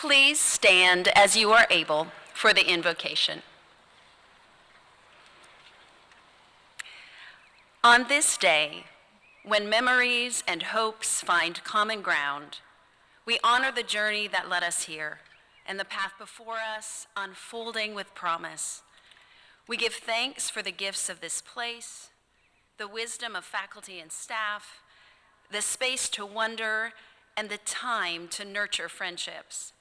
Please stand as you are able for the invocation. On this day, when memories and hopes find common ground, we honor the journey that led us here and the path before us unfolding with promise. We give thanks for the gifts of this place, the wisdom of faculty and staff, the space to wonder, and the time to nurture friendships.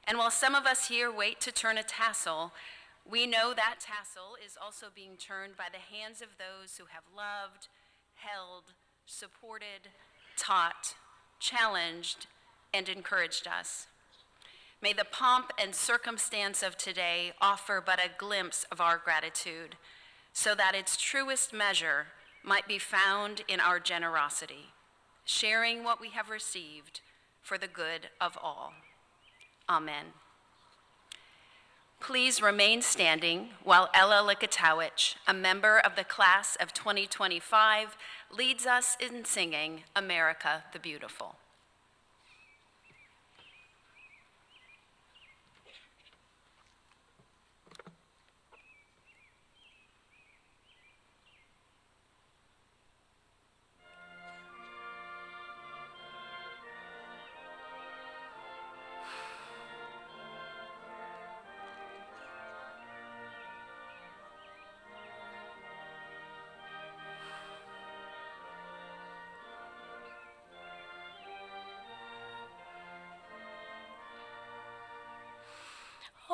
And while some of us here wait to turn a tassel, we know that tassel is also being turned by the hands of those who have loved, held, supported, taught, challenged, and encouraged us. May the pomp and circumstance of today offer but a glimpse of our gratitude, so that its truest measure might be found in our generosity, sharing what we have received for the good of all. Amen. Please remain standing while Ella Likatowicz, a member of the class of 2025, leads us in singing America the Beautiful.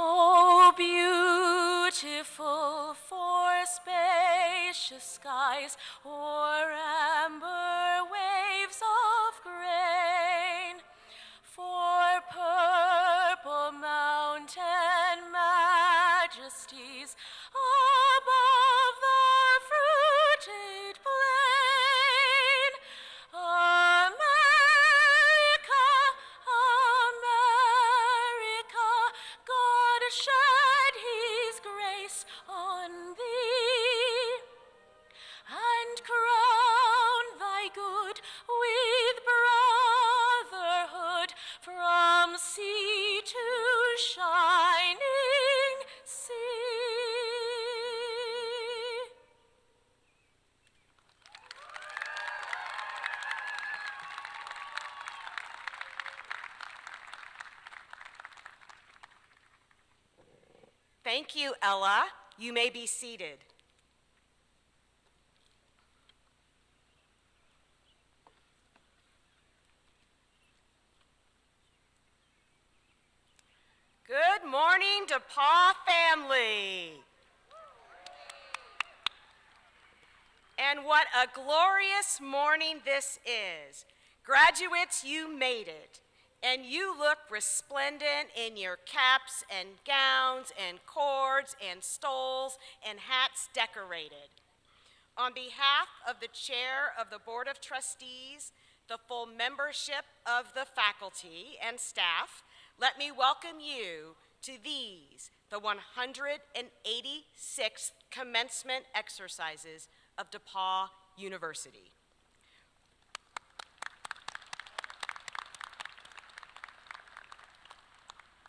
Oh, beautiful for spacious skies or amber waves of grain, for purple mountain majesties above the fruited plain. America, America, God shed his grace on thee, and crown thy good with brotherhood from sea to shining sea. Thank you, Ella. You may be seated. Good morning, DePauw family. And what a glorious morning this is. Graduates, you made it. And you look resplendent in your caps and gowns and cords and stoles and hats decorated. On behalf of the chair of the Board of Trustees, the full membership of the faculty and staff, let me welcome you to these, the 186th commencement exercises of DePauw University.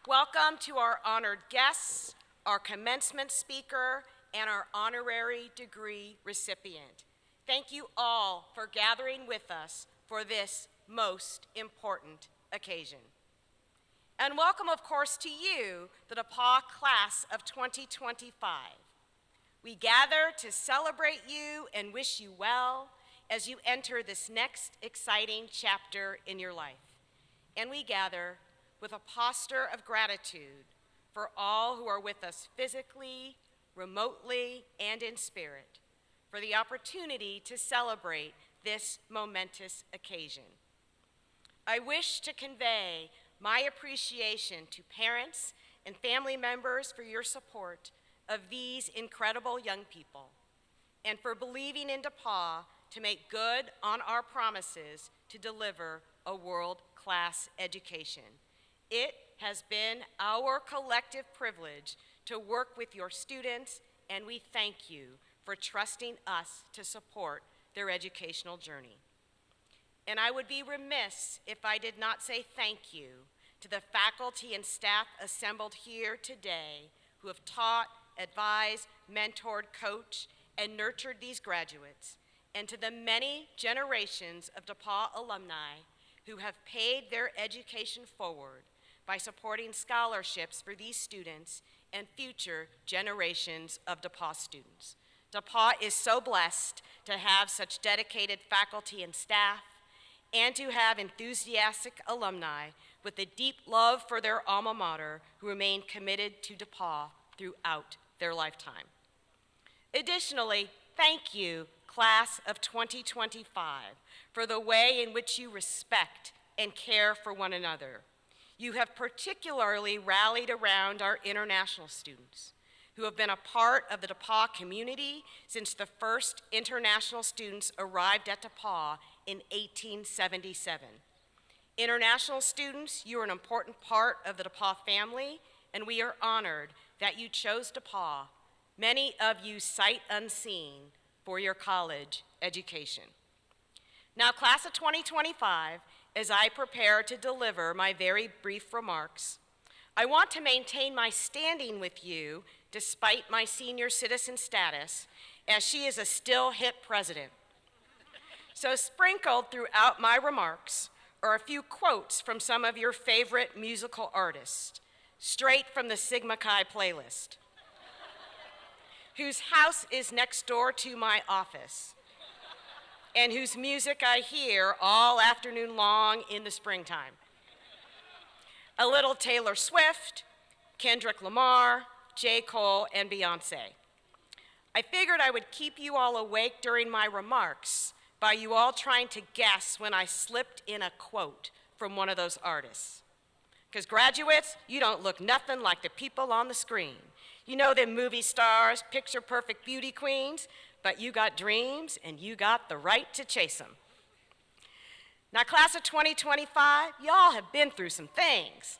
Welcome to our honored guests, our commencement speaker, and our honorary degree recipient. Thank you all for gathering with us for this most important occasion. And welcome, of course, to you, the DePauw class of 2025. We gather to celebrate you and wish you well as you enter this next exciting chapter in your life. And we gather with a posture of gratitude for all who are with us physically, remotely, and in spirit, for the opportunity to celebrate this momentous occasion. I wish to convey my appreciation to parents and family members for your support of these incredible young people, and for believing in DePauw to make good on our promises to deliver a world-class education. It has been our collective privilege to work with your students, and we thank you for trusting us to support their educational journey. And I would be remiss if I did not say thank you to the faculty and staff assembled here today who have taught, advised, mentored, coached, and nurtured these graduates, and to the many generations of DePauw alumni who have paid their education forward by supporting scholarships for these students and future generations of DePauw students. DePauw is so blessed to have such dedicated faculty and staff, and to have enthusiastic alumni with a deep love for their alma mater who remain committed to DePauw throughout their lifetime. Additionally, thank you, class of 2025, for the way in which you respect and care for one another. You have particularly rallied around our international students, who have been a part of the DePauw community since the first international students arrived at DePauw in 1877. International students, you are an important part of the DePauw family, and we are honored that you chose DePauw, many of you sight unseen, for your college education. Now, class of 2025, as I prepare to deliver my very brief remarks, I want to maintain my standing with you despite my senior citizen status, as she is a still hip president. So sprinkled throughout my remarks are a few quotes from some of your favorite musical artists, straight from the Sigma Chi playlist, whose house is next door to my office, and whose music I hear all afternoon long in the springtime. A little Taylor Swift, Kendrick Lamar, J. Cole, and Beyonce. I figured I would keep you all awake during my remarks by you all trying to guess when I slipped in a quote from one of those artists. Because graduates, you don't look nothing like the people on the screen. You know them movie stars, picture-perfect beauty queens, but you got dreams and you got the right to chase them. Now, class of 2025, y'all have been through some things.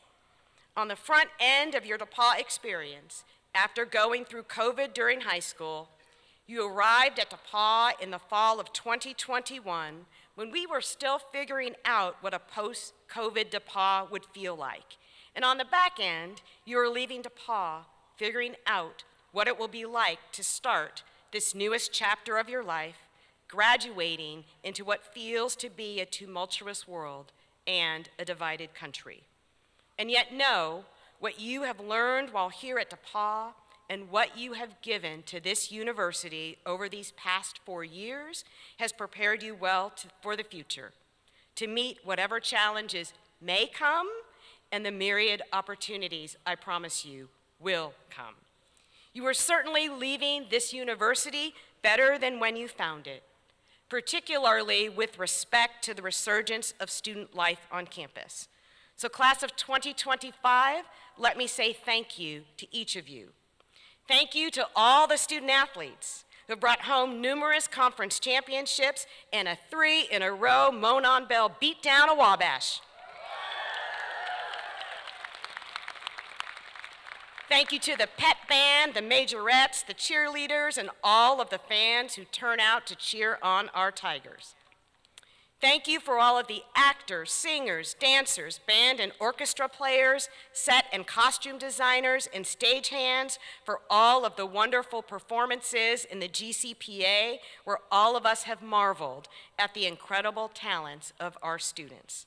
On the front end of your DePauw experience, after going through COVID during high school, you arrived at DePauw in the fall of 2021 when we were still figuring out what a post-COVID DePauw would feel like. And on the back end, you are leaving DePauw figuring out what it will be like to start this newest chapter of your life, graduating into what feels to be a tumultuous world and a divided country. And yet know what you have learned while here at DePauw and what you have given to this university over these past 4 years has prepared you well for the future, to meet whatever challenges may come and the myriad opportunities I promise you will come. You are certainly leaving this university better than when you found it, particularly with respect to the resurgence of student life on campus. So class of 2025, let me say thank you to each of you. Thank you to all the student athletes who brought home numerous conference championships and a 3-in-a-row Monon Bell beatdown of Wabash. Thank you to the pep band, the majorettes, the cheerleaders, and all of the fans who turn out to cheer on our Tigers. Thank you for all of the actors, singers, dancers, band and orchestra players, set and costume designers, and stagehands for all of the wonderful performances in the GCPA, where all of us have marveled at the incredible talents of our students.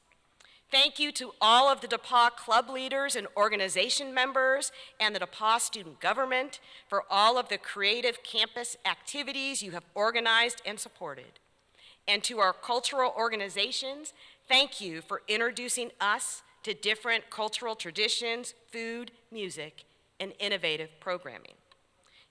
Thank you to all of the DePauw club leaders and organization members and the DePauw student government for all of the creative campus activities you have organized and supported. And to our cultural organizations, thank you for introducing us to different cultural traditions, food, music, and innovative programming.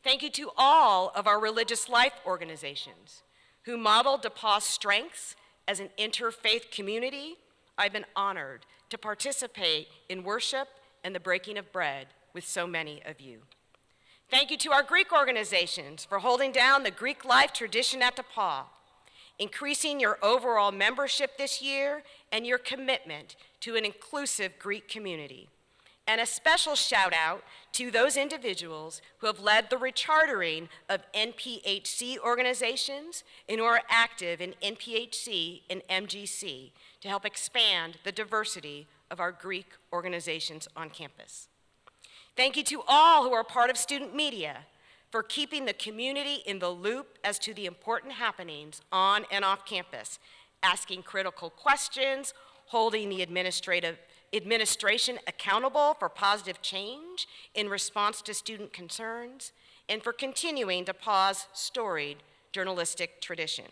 Thank you to all of our religious life organizations who modeled DePauw's strengths as an interfaith community. I've been honored to participate in worship and the breaking of bread with so many of you. Thank you to our Greek organizations for holding down the Greek life tradition at DePauw, increasing your overall membership this year and your commitment to an inclusive Greek community. And a special shout out to those individuals who have led the rechartering of NPHC organizations and who are active in NPHC and MGC to help expand the diversity of our Greek organizations on campus. Thank you to all who are part of student media for keeping the community in the loop as to the important happenings on and off campus, asking critical questions, holding the administration accountable for positive change in response to student concerns, and for continuing DePauw's storied journalistic tradition.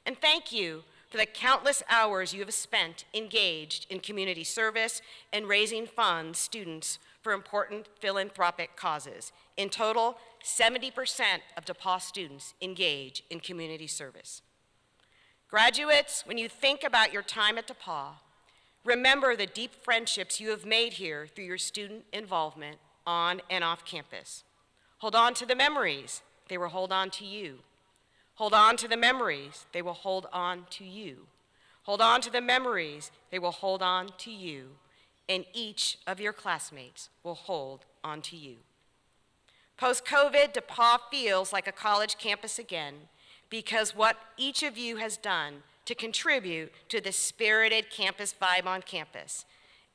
And thank you for the countless hours you have spent engaged in community service and raising funds students for important philanthropic causes. In total, 70% of DePauw students engage in community service. Graduates, when you think about your time at DePauw, remember the deep friendships you have made here through your student involvement on and off campus. Hold on to the memories, they will hold on to you. Hold on to the memories, they will hold on to you. Hold on to the memories, they will hold on to you. And each of your classmates will hold on to you. Post-COVID, DePauw feels like a college campus again because what each of you has done to contribute to the spirited campus vibe on campus,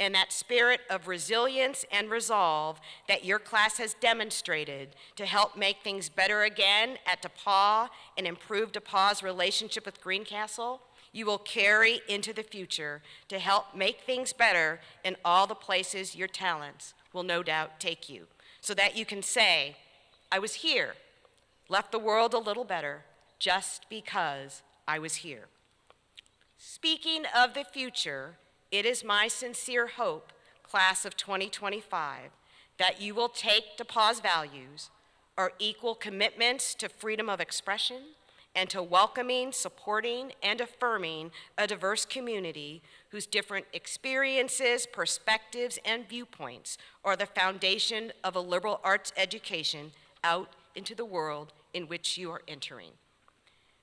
and that spirit of resilience and resolve that your class has demonstrated to help make things better again at DePauw and improve DePauw's relationship with Greencastle, you will carry into the future to help make things better in all the places your talents will no doubt take you, so that you can say, I was here, left the world a little better just because I was here. Speaking of the future, it is my sincere hope, class of 2025, that you will take DePauw's values, our equal commitments to freedom of expression, and to welcoming, supporting, and affirming a diverse community whose different experiences, perspectives, and viewpoints are the foundation of a liberal arts education out into the world in which you are entering.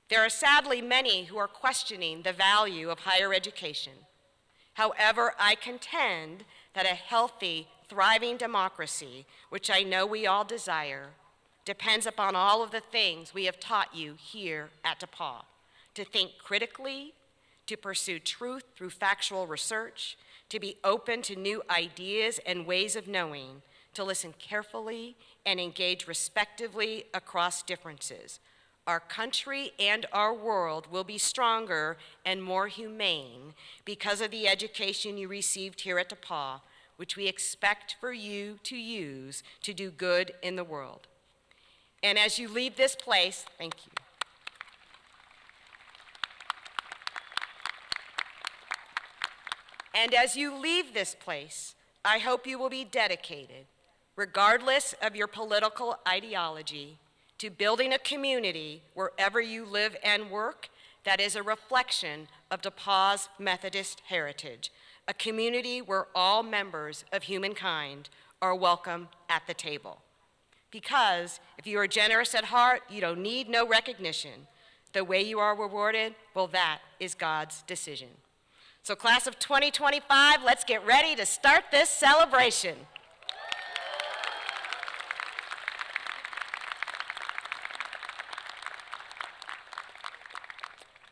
There are sadly many who are questioning the value of higher education. However, I contend that a healthy, thriving democracy, which I know we all desire, depends upon all of the things we have taught you here at DePauw: to think critically, to pursue truth through factual research, to be open to new ideas and ways of knowing, to listen carefully and engage respectively across differences. Our country and our world will be stronger and more humane because of the education you received here at DePauw, which we expect for you to use to do good in the world. And as you leave this place, thank you. And as you leave this place, I hope you will be dedicated, regardless of your political ideology, to building a community wherever you live and work that is a reflection of DePauw's Methodist heritage, a community where all members of humankind are welcome at the table. Because if you are generous at heart, you don't need no recognition. The way you are rewarded, well, that is God's decision. So class of 2025, let's get ready to start this celebration.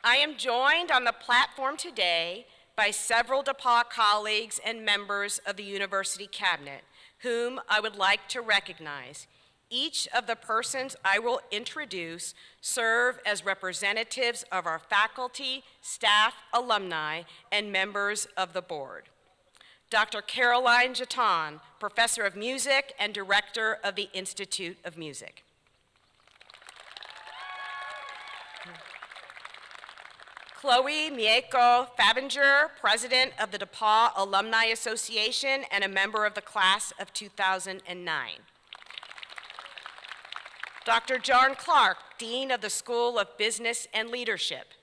I am joined on the platform today by several DePauw colleagues and members of the university cabinet, whom I would like to recognize. Each of the persons I will introduce serve as representatives of our faculty, staff, alumni, and members of the board. Dr. Caroline Jeton, Professor of Music and Director of the Institute of Music. Chloe Mieko Fabinger, President of the DePauw Alumni Association and a member of the class of 2009. Dr. John Clark, Dean of the School of Business and Leadership.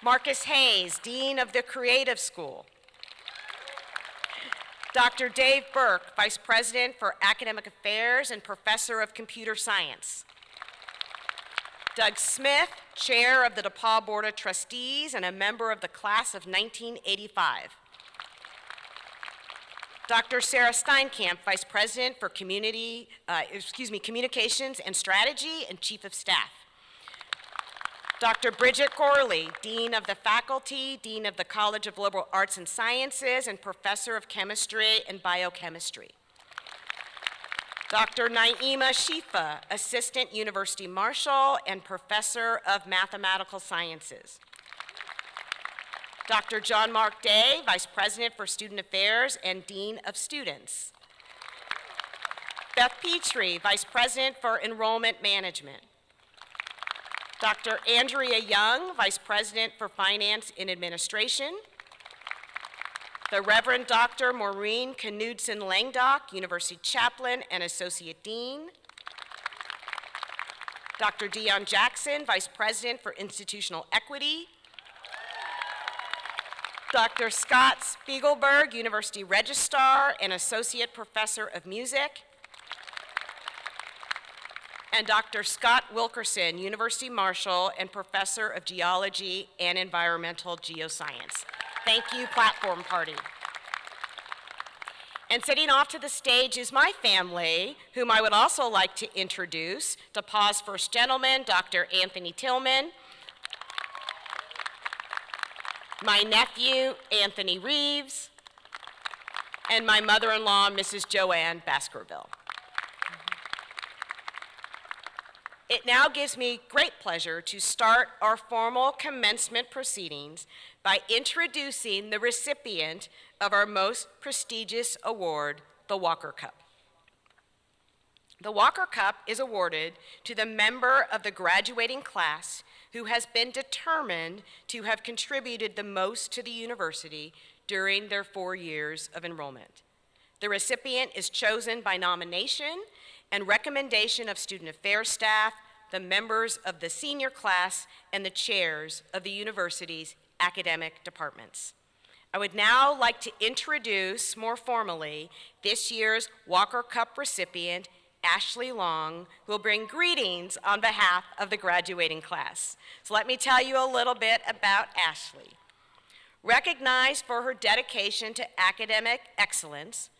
Marcus Hayes, Dean of the Creative School. Dr. Dave Burke, Vice President for Academic Affairs and Professor of Computer Science. Doug Smith, Chair of the DePauw Board of Trustees and a member of the class of 1985. Dr. Sarah Steinkamp, Vice President for Communications and Strategy and Chief of Staff. Dr. Bridget Gorley, Dean of the Faculty, Dean of the College of Liberal Arts and Sciences, and Professor of Chemistry and Biochemistry. Dr. Naima Shifa, Assistant University Marshal and Professor of Mathematical Sciences. Dr. John Mark Day, Vice President for Student Affairs and Dean of Students. Beth Petrie, Vice President for Enrollment Management. Dr. Andrea Young, Vice President for Finance and Administration. The Reverend Dr. Maureen Knudsen Langdock, University Chaplain and Associate Dean. Dr. Dion Jackson, Vice President for Institutional Equity. Dr. Scott Spiegelberg, University Registrar and Associate Professor of Music. And Dr. Scott Wilkerson, University Marshal and Professor of Geology and Environmental Geoscience. Thank you, Platform Party. And sitting off to the stage is my family, whom I would also like to introduce. DePauw's first gentleman, Dr. Anthony Tillman. My nephew, Anthony Reeves. And my mother-in-law, Mrs. Joanne Baskerville. It now gives me great pleasure to start our formal commencement proceedings by introducing the recipient of our most prestigious award, the Walker Cup. The Walker Cup is awarded to the member of the graduating class who has been determined to have contributed the most to the university during their 4 years of enrollment. The recipient is chosen by nomination and recommendation of student affairs staff, the members of the senior class, and the chairs of the university's academic departments. I would now like to introduce more formally this year's Walker Cup recipient, Ashley Long, who will bring greetings on behalf of the graduating class. So let me tell you a little bit about Ashley. Recognized for her dedication to academic excellence,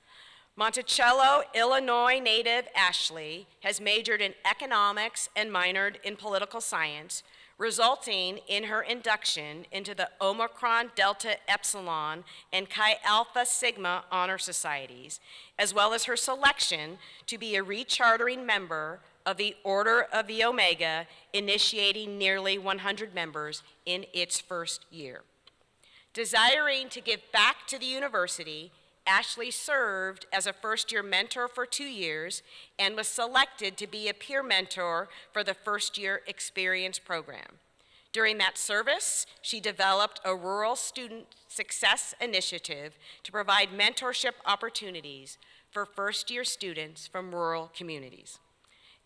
Monticello, Illinois native Ashley has majored in economics and minored in political science, resulting in her induction into the Omicron Delta Epsilon and Chi Alpha Sigma Honor Societies, as well as her selection to be a rechartering member of the Order of the Omega, initiating nearly 100 members in its first year. Desiring to give back to the university, Ashley served as a first-year mentor for 2 years and was selected to be a peer mentor for the first-year experience program. During that service, she developed a rural student success initiative to provide mentorship opportunities for first-year students from rural communities.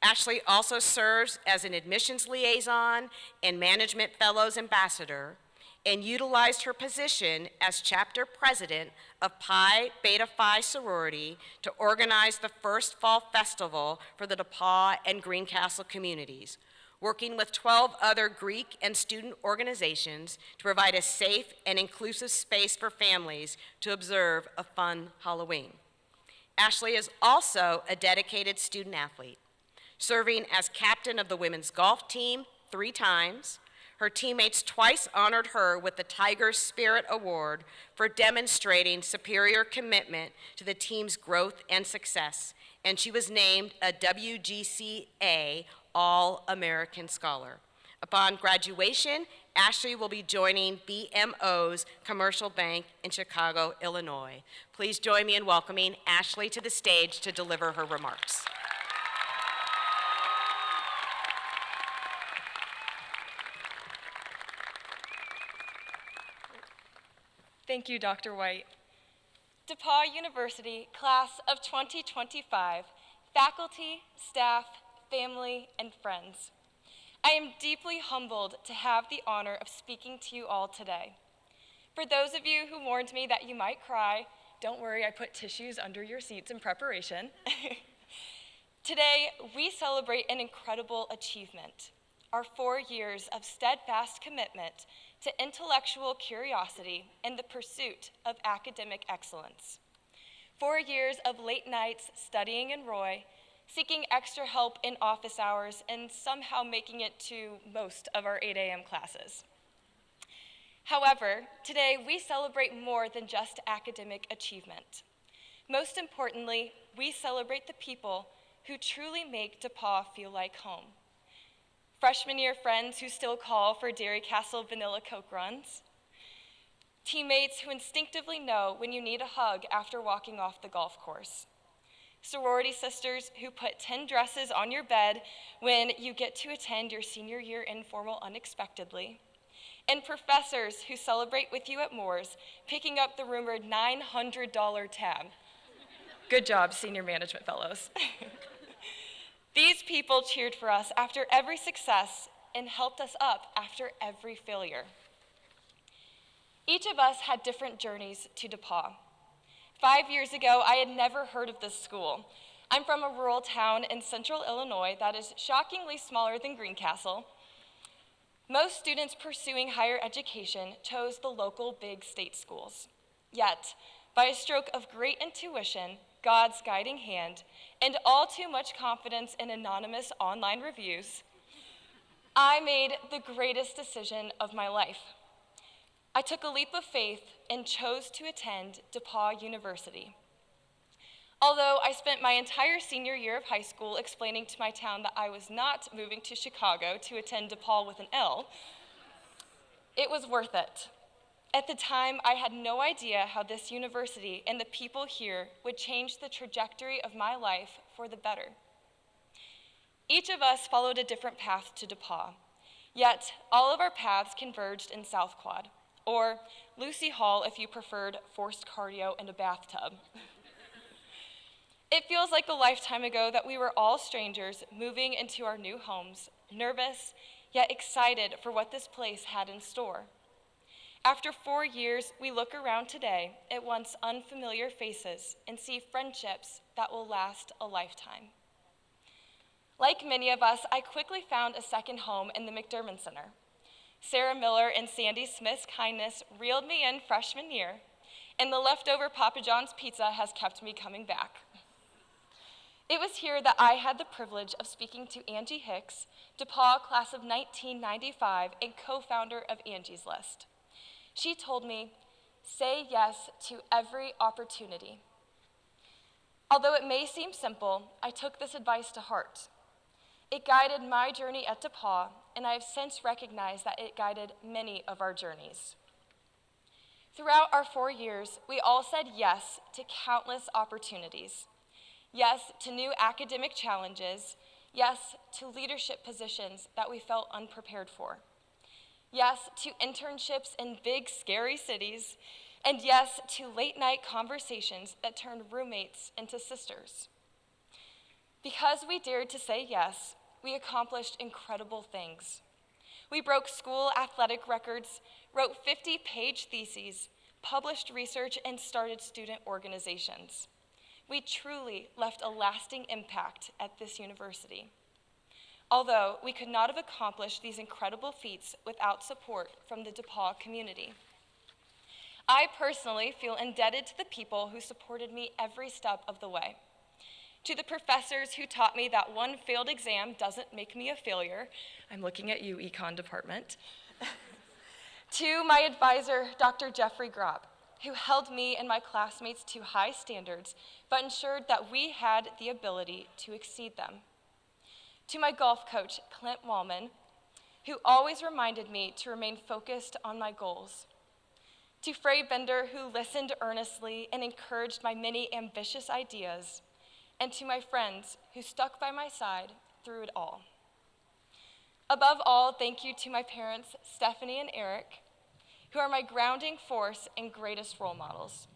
Ashley also serves as an admissions liaison and management fellows ambassador, and utilized her position as chapter president of Pi Beta Phi sorority to organize the first fall festival for the DePauw and Greencastle communities, working with 12 other Greek and student organizations to provide a safe and inclusive space for families to observe a fun Halloween. Ashley is also a dedicated student athlete, serving as captain of the women's golf team 3 times. Her teammates twice honored her with the Tiger Spirit Award for demonstrating superior commitment to the team's growth and success, and she was named a WGCA All-American Scholar. Upon graduation, Ashley will be joining BMO's Commercial Bank in Chicago, Illinois. Please join me in welcoming Ashley to the stage to deliver her remarks. Thank you, Dr. White. DePauw University, class of 2025, faculty, staff, family, and friends. I am deeply humbled to have the honor of speaking to you all today. For those of you who warned me that you might cry, don't worry, I put tissues under your seats in preparation. Today, we celebrate an incredible achievement, our 4 years of steadfast commitment to intellectual curiosity and the pursuit of academic excellence. 4 years of late nights studying in Roy, seeking extra help in office hours, and somehow making it to most of our 8 a.m. classes. However, today we celebrate more than just academic achievement. Most importantly, we celebrate the people who truly make DePauw feel like home. Freshman year friends who still call for Dairy Castle vanilla Coke runs. Teammates who instinctively know when you need a hug after walking off the golf course. Sorority sisters who put 10 dresses on your bed when you get to attend your senior year informal unexpectedly. And professors who celebrate with you at Moore's, picking up the rumored $900 tab. Good job, senior management fellows. These people cheered for us after every success and helped us up after every failure. Each of us had different journeys to DePauw. 5 years ago, I had never heard of this school. I'm from a rural town in central Illinois that is shockingly smaller than Greencastle. Most students pursuing higher education chose the local big state schools. Yet, by a stroke of great intuition, God's guiding hand, and all too much confidence in anonymous online reviews, I made the greatest decision of my life. I took a leap of faith and chose to attend DePauw University. Although I spent my entire senior year of high school explaining to my town that I was not moving to Chicago to attend DePauw with an L, it was worth it. At the time, I had no idea how this university and the people here would change the trajectory of my life for the better. Each of us followed a different path to DePauw, yet all of our paths converged in South Quad, or Lucy Hall if you preferred forced cardio and a bathtub. It feels like a lifetime ago that we were all strangers moving into our new homes, nervous yet excited for what this place had in store. After 4 years, we look around today at once unfamiliar faces and see friendships that will last a lifetime. Like many of us, I quickly found a second home in the McDermott Center. Sarah Miller and Sandy Smith's kindness reeled me in freshman year, and the leftover Papa John's pizza has kept me coming back. It was here that I had the privilege of speaking to Angie Hicks, DePauw class of 1995 and co-founder of Angie's List. She told me, "Say yes to every opportunity." Although it may seem simple, I took this advice to heart. It guided my journey at DePauw, and I have since recognized that it guided many of our journeys. Throughout our 4 years, we all said yes to countless opportunities. Yes to new academic challenges. Yes to leadership positions that we felt unprepared for. Yes to internships in big, scary cities. And yes to late-night conversations that turned roommates into sisters. Because we dared to say yes, we accomplished incredible things. We broke school athletic records, wrote 50-page theses, published research, and started student organizations. We truly left a lasting impact at this university. Although we could not have accomplished these incredible feats without support from the DePauw community. I personally feel indebted to the people who supported me every step of the way. To the professors who taught me that one failed exam doesn't make me a failure. I'm looking at you, Econ department. To my advisor, Dr. Jeffrey Gropp, who held me and my classmates to high standards, but ensured that we had the ability to exceed them. To my golf coach, Clint Wallman, who always reminded me to remain focused on my goals. To Frey Bender, who listened earnestly and encouraged my many ambitious ideas. And to my friends who stuck by my side through it all. Above all, thank you to my parents, Stephanie and Eric, who are my grounding force and greatest role models.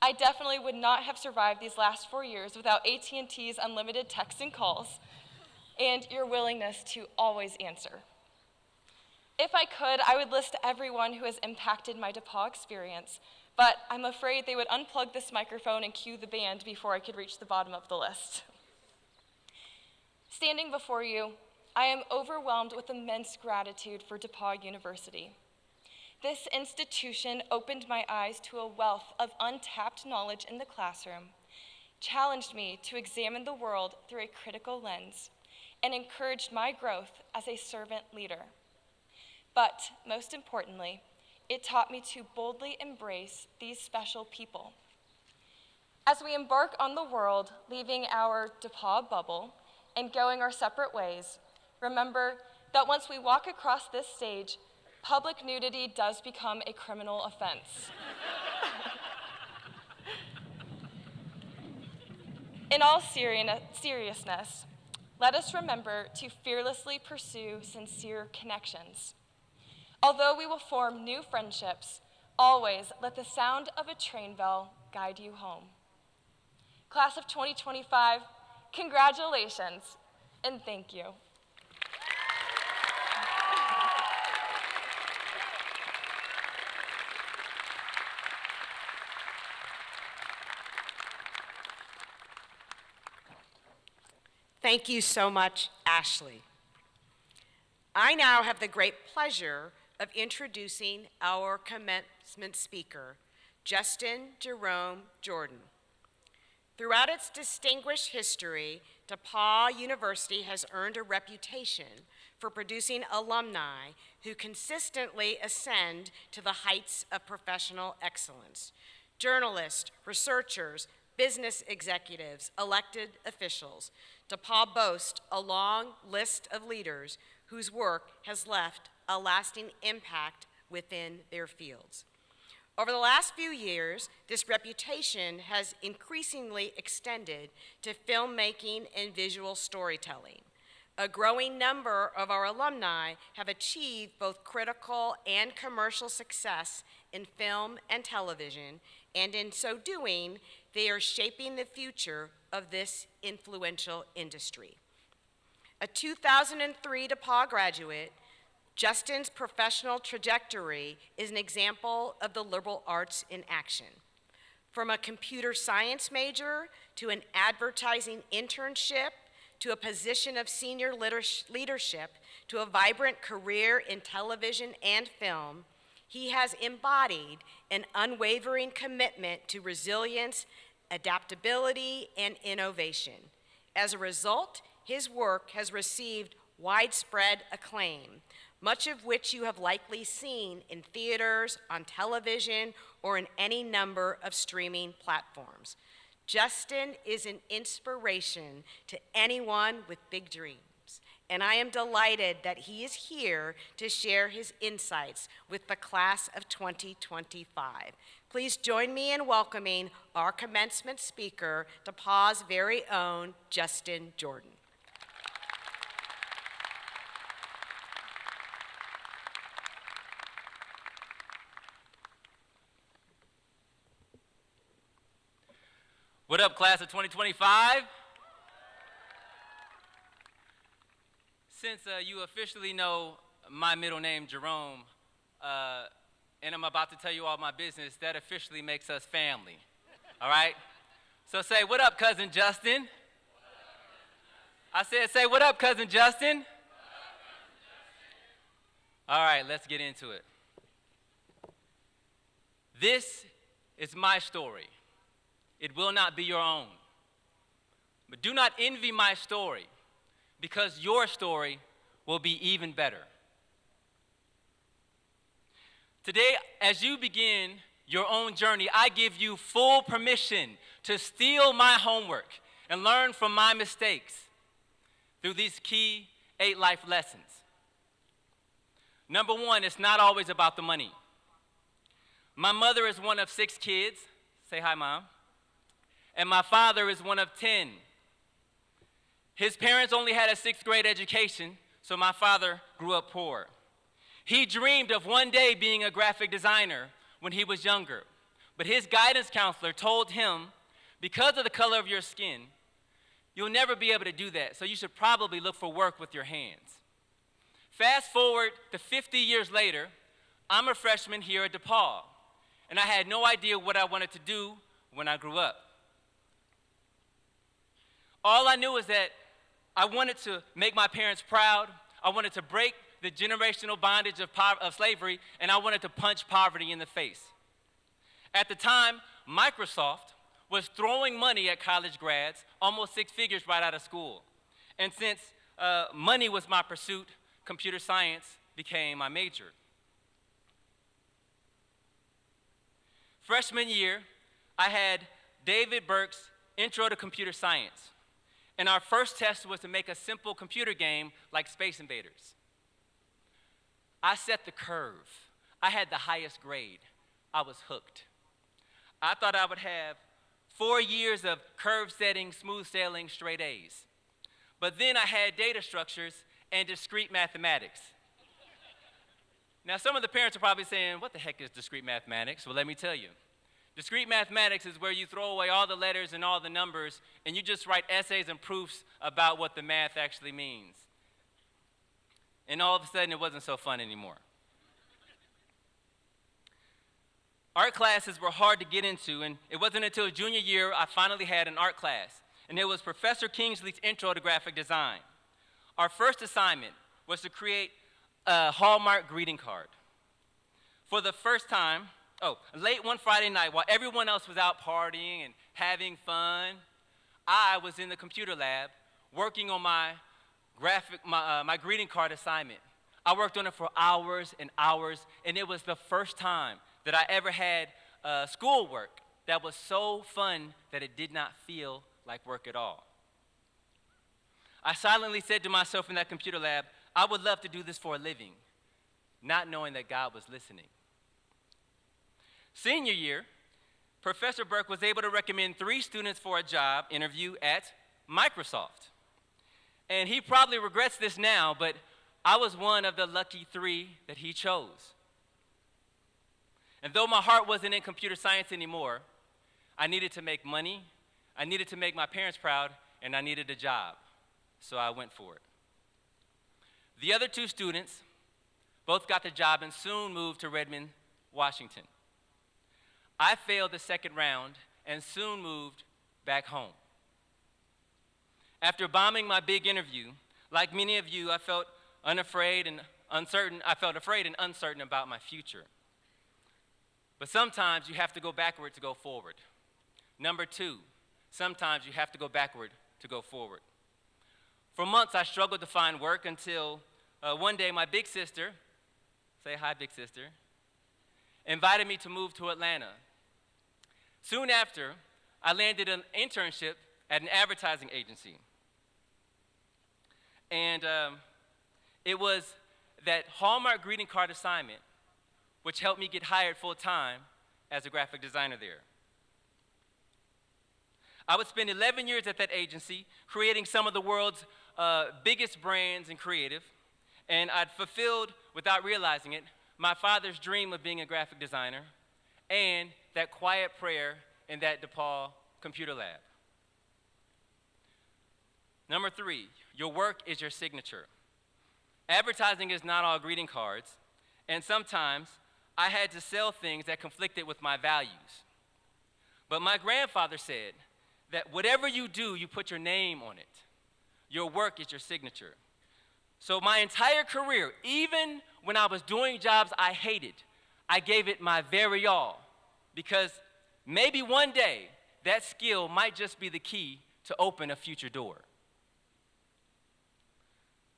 I definitely would not have survived these last 4 years without AT&T's unlimited texts and calls, and your willingness to always answer. If I could, I would list everyone who has impacted my DePauw experience, but I'm afraid they would unplug this microphone and cue the band before I could reach the bottom of the list. Standing before you, I am overwhelmed with immense gratitude for DePauw University. This institution opened my eyes to a wealth of untapped knowledge in the classroom, challenged me to examine the world through a critical lens, and encouraged my growth as a servant leader. But most importantly, it taught me to boldly embrace these special people. As we embark on the world, leaving our DePauw bubble and going our separate ways, remember that once we walk across this stage, public nudity does become a criminal offense. In all seriousness, let us remember to fearlessly pursue sincere connections. Although we will form new friendships, always let the sound of a train bell guide you home. Class of 2025, congratulations and thank you. Thank you so much, Ashley. I now have the great pleasure of introducing our commencement speaker, Justin Jerome Jordan. Throughout its distinguished history, DePauw University has earned a reputation for producing alumni who consistently ascend to the heights of professional excellence. Journalists, researchers, business executives, elected officials. DePauw boasts a long list of leaders whose work has left a lasting impact within their fields. Over the last few years, this reputation has increasingly extended to filmmaking and visual storytelling. A growing number of our alumni have achieved both critical and commercial success in film and television, and in so doing, they are shaping the future of this influential industry. A 2003 DePauw graduate, Justin's professional trajectory is an example of the liberal arts in action. From a computer science major to an advertising internship to a position of senior leadership to a vibrant career in television and film, he has embodied an unwavering commitment to resilience, adaptability, and innovation. As a result, his work has received widespread acclaim, much of which you have likely seen in theaters, on television, or in any number of streaming platforms. Justin is an inspiration to anyone with big dreams, and I am delighted that he is here to share his insights with the class of 2025. Please join me in welcoming our commencement speaker, DePauw's very own Justin Jordan. What up, class of 2025? Since you officially know my middle name, Jerome, and I'm about to tell you all my business, that officially makes us family, all right? So say, what up, cousin Justin? I said, say, what up, cousin Justin? All right, let's get into it. This is my story. It will not be your own. But do not envy my story, because your story will be even better. Today, as you begin your own journey, I give you full permission to steal my homework and learn from my mistakes through these key 8 life lessons. Number 1, it's not always about the money. My mother is one of 6 kids. Say hi, Mom. And my father is one of 10. His parents only had a 6th grade education, so my father grew up poor. He dreamed of one day being a graphic designer when he was younger, but his guidance counselor told him, because of the color of your skin, you'll never be able to do that, so you should probably look for work with your hands. Fast forward to 50 years later, I'm a freshman here at DePauw, and I had no idea what I wanted to do when I grew up. All I knew is that I wanted to make my parents proud, I wanted to break the generational bondage of slavery, and I wanted to punch poverty in the face. At the time, Microsoft was throwing money at college grads, almost six figures right out of school. And since money was my pursuit, computer science became my major. Freshman year, I had David Burke's Intro to Computer Science. And our first test was to make a simple computer game like Space Invaders. I set the curve. I had the highest grade. I was hooked. I thought I would have 4 years of curve setting, smooth sailing, straight A's. But then I had data structures and discrete mathematics. Now, some of the parents are probably saying, what the heck is discrete mathematics? Well, let me tell you. Discrete mathematics is where you throw away all the letters and all the numbers, and you just write essays and proofs about what the math actually means. And all of a sudden, it wasn't so fun anymore. Art classes were hard to get into, and it wasn't until junior year I finally had an art class, and it was Professor Kingsley's Intro to Graphic Design. Our first assignment was to create a Hallmark greeting card. For the first time, late one Friday night, while everyone else was out partying and having fun, I was in the computer lab working on my greeting card assignment. I worked on it for hours and hours, and it was the first time that I ever had schoolwork that was so fun that it did not feel like work at all. I silently said to myself in that computer lab, I would love to do this for a living, not knowing that God was listening. Senior year, Professor Burke was able to recommend 3 students for a job interview at Microsoft. And he probably regrets this now, but I was one of the lucky 3 that he chose. And though my heart wasn't in computer science anymore, I needed to make money, I needed to make my parents proud, and I needed a job. So I went for it. The other 2 students both got the job and soon moved to Redmond, Washington. I failed the second round and soon moved back home. After bombing my big interview, like many of you, I felt afraid and uncertain about my future. But sometimes you have to go backward to go forward. Number 2, sometimes you have to go backward to go forward. For months, I struggled to find work until one day my big sister, say hi, big sister, invited me to move to Atlanta. Soon after, I landed an internship at an advertising agency. And it was that Hallmark greeting card assignment which helped me get hired full-time as a graphic designer there. I would spend 11 years at that agency creating some of the world's biggest brands and creative, and I'd fulfilled, without realizing it, my father's dream of being a graphic designer and that quiet prayer in that DePauw computer lab. Number 3, your work is your signature. Advertising is not all greeting cards, and sometimes I had to sell things that conflicted with my values. But my grandfather said that whatever you do, you put your name on it. Your work is your signature. So my entire career, even when I was doing jobs I hated, I gave it my very all, because maybe one day that skill might just be the key to open a future door.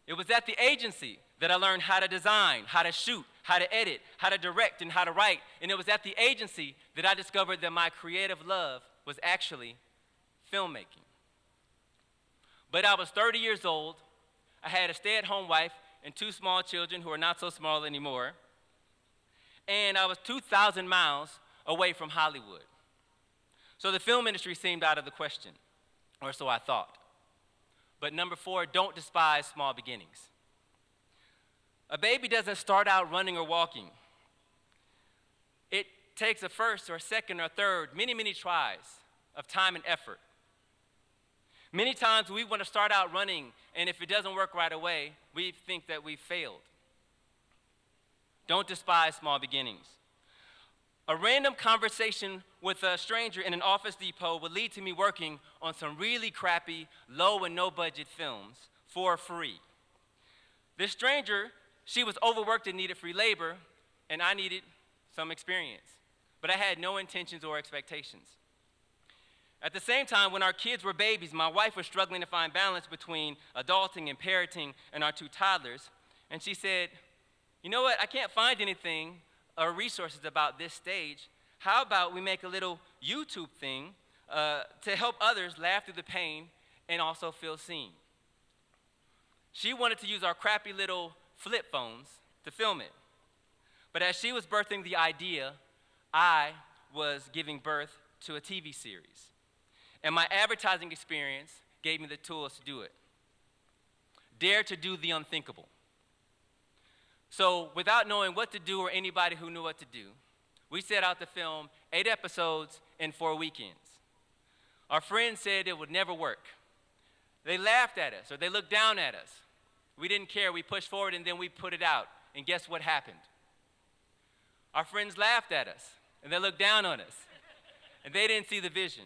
It was at the agency that I learned how to design, how to shoot, how to edit, how to direct, and how to write. And it was at the agency that I discovered that my creative love was actually filmmaking. But I was 30 years old. I had a stay-at-home wife and 2 small children who are not so small anymore. And I was 2,000 miles away from Hollywood. So the film industry seemed out of the question, or so I thought. But number 4, don't despise small beginnings. A baby doesn't start out running or walking. It takes a first or a second or third, many tries of time and effort. Many times we want to start out running, and if it doesn't work right away, we think that we've failed. Don't despise small beginnings. A random conversation with a stranger in an Office Depot would lead to me working on some really crappy, low and no budget films for free. This stranger, she was overworked and needed free labor, and I needed some experience. But I had no intentions or expectations. At the same time, when our kids were babies, my wife was struggling to find balance between adulting and parenting and our 2 toddlers. And she said, you know what, I can't find anything or resources about this stage. How about we make a little YouTube thing to help others laugh through the pain and also feel seen? She wanted to use our crappy little flip phones to film it. But as she was birthing the idea, I was giving birth to a TV series. And my advertising experience gave me the tools to do it. Dare to do the unthinkable. So without knowing what to do or anybody who knew what to do, we set out to film 8 episodes in 4 weekends. Our friends said it would never work. They laughed at us or they looked down at us. We didn't care. We pushed forward and then we put it out. And guess what happened? Our friends laughed at us and they looked down on us. And they didn't see the vision.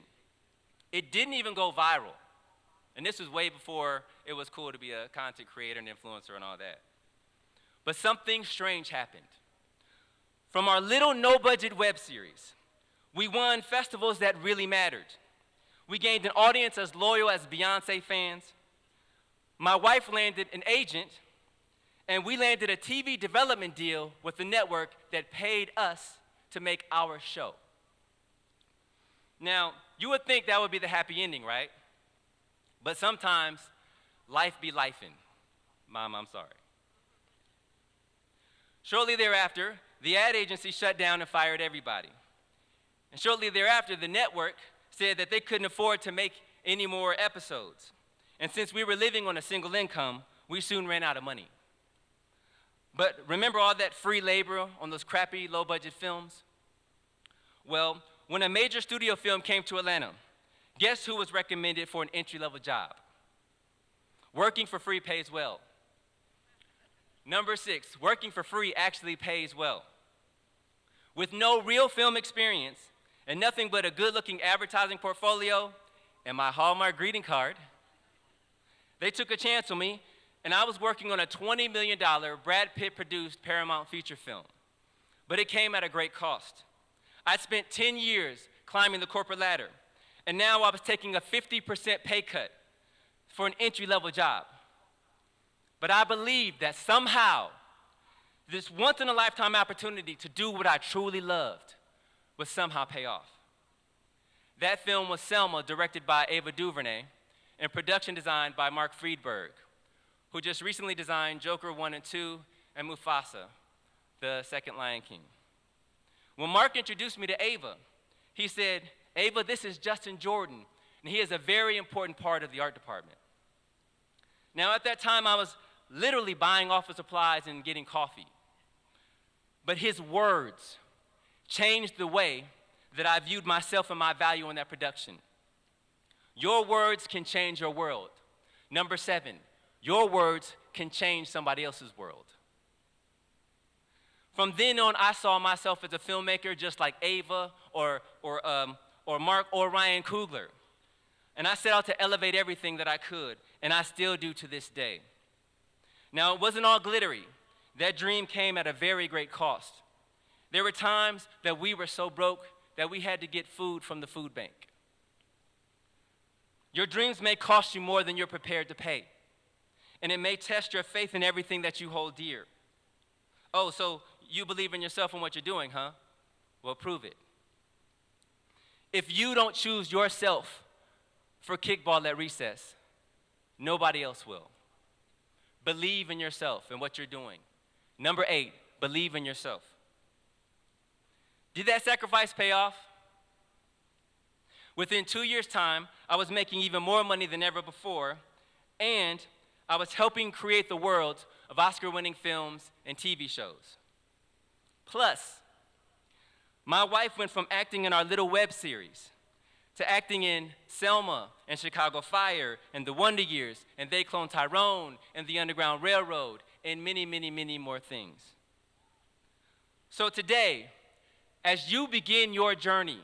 It didn't even go viral. And this was way before it was cool to be a content creator and influencer and all that. But something strange happened. From our little no-budget web series, we won festivals that really mattered. We gained an audience as loyal as Beyonce fans. My wife landed an agent, and we landed a TV development deal with the network that paid us to make our show. Now, you would think that would be the happy ending, right? But sometimes life be lifing. Mom, I'm sorry. Shortly thereafter, the ad agency shut down and fired everybody. And shortly thereafter, the network said that they couldn't afford to make any more episodes. And since we were living on a single income, we soon ran out of money. But remember all that free labor on those crappy, low-budget films? Well, when a major studio film came to Atlanta, guess who was recommended for an entry-level job? Working for free pays well. Number 6, working for free actually pays well. With no real film experience and nothing but a good-looking advertising portfolio and my Hallmark greeting card, they took a chance on me, and I was working on a $20 million Brad Pitt-produced Paramount feature film. But it came at a great cost. I'd spent 10 years climbing the corporate ladder, and now I was taking a 50% pay cut for an entry-level job. But I believed that somehow this once-in-a-lifetime opportunity to do what I truly loved would somehow pay off. That film was Selma, directed by Ava DuVernay, and production designed by Mark Friedberg, who just recently designed Joker 1 and 2 and Mufasa, the second Lion King. When Mark introduced me to Ava, he said, "Ava, this is Justin Jordan, and he is a very important part of the art department." Now, at that time, I was literally buying office supplies and getting coffee. But his words changed the way that I viewed myself and my value in that production. Your words can change your world. Number 7, your words can change somebody else's world. From then on, I saw myself as a filmmaker just like Ava or Mark or Ryan Coogler. And I set out to elevate everything that I could, and I still do to this day. Now, it wasn't all glittery. That dream came at a very great cost. There were times that we were so broke that we had to get food from the food bank. Your dreams may cost you more than you're prepared to pay, and it may test your faith in everything that you hold dear. Oh, so you believe in yourself and what you're doing, huh? Well, prove it. If you don't choose yourself for kickball at recess, nobody else will. Believe in yourself and what you're doing. Number 8, believe in yourself. Did that sacrifice pay off? Within 2 years' time, I was making even more money than ever before, and I was helping create the world of Oscar-winning films and TV shows. Plus, my wife went from acting in our little web series to acting in Selma and Chicago Fire and The Wonder Years and They Clone Tyrone and The Underground Railroad and many, many, many more things. So today, as you begin your journey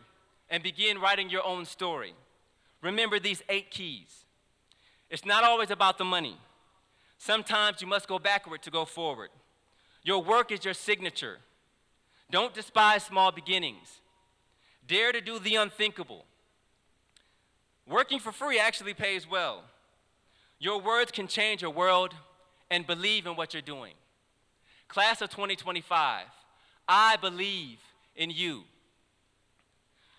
and begin writing your own story, remember these 8 keys. It's not always about the money. Sometimes you must go backward to go forward. Your work is your signature. Don't despise small beginnings. Dare to do the unthinkable. Working for free actually pays well. Your words can change your world, and believe in what you're doing. Class of 2025, I believe in you.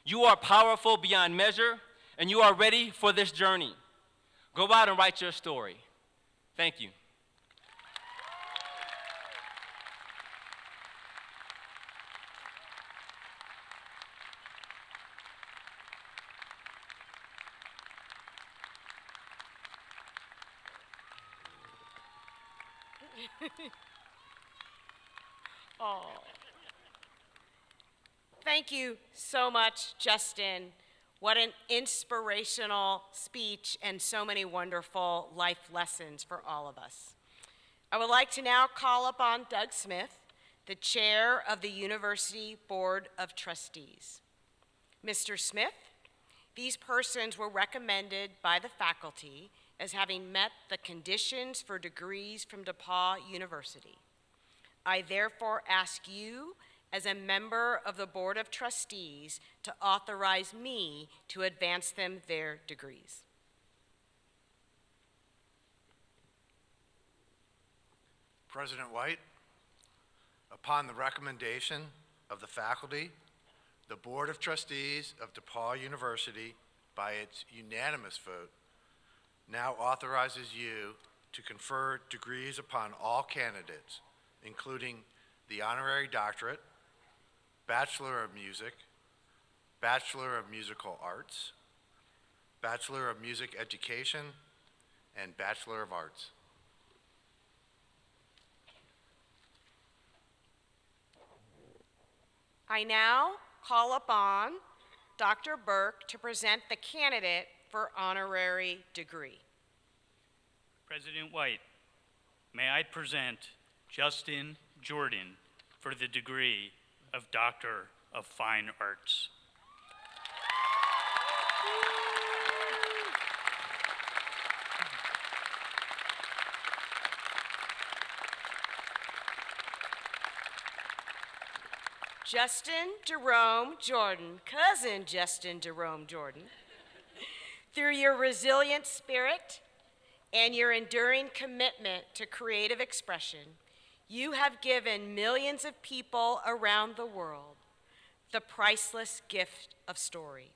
You are powerful beyond measure, and you are ready for this journey. Go out and write your story. Thank you. Oh. Thank you so much, Justin. What an inspirational speech and so many wonderful life lessons for all of us. I would like to now call upon Doug Smith, the chair of the University Board of Trustees. Mr. Smith, these persons were recommended by the faculty as having met the conditions for degrees from DePauw University. I therefore ask you, as a member of the Board of Trustees, to authorize me to advance them their degrees. President White, upon the recommendation of the faculty, the Board of Trustees of DePauw University, by its unanimous vote, now authorizes you to confer degrees upon all candidates, including the honorary doctorate, Bachelor of Music, Bachelor of Musical Arts, Bachelor of Music Education, and Bachelor of Arts. I now call upon Dr. Burke to present the candidate for honorary degree. President White, may I present Justin Jordan for the degree of Doctor of Fine Arts. Justin Jerome Jordan, cousin Justin Jerome Jordan, through your resilient spirit and your enduring commitment to creative expression, you have given millions of people around the world the priceless gift of story.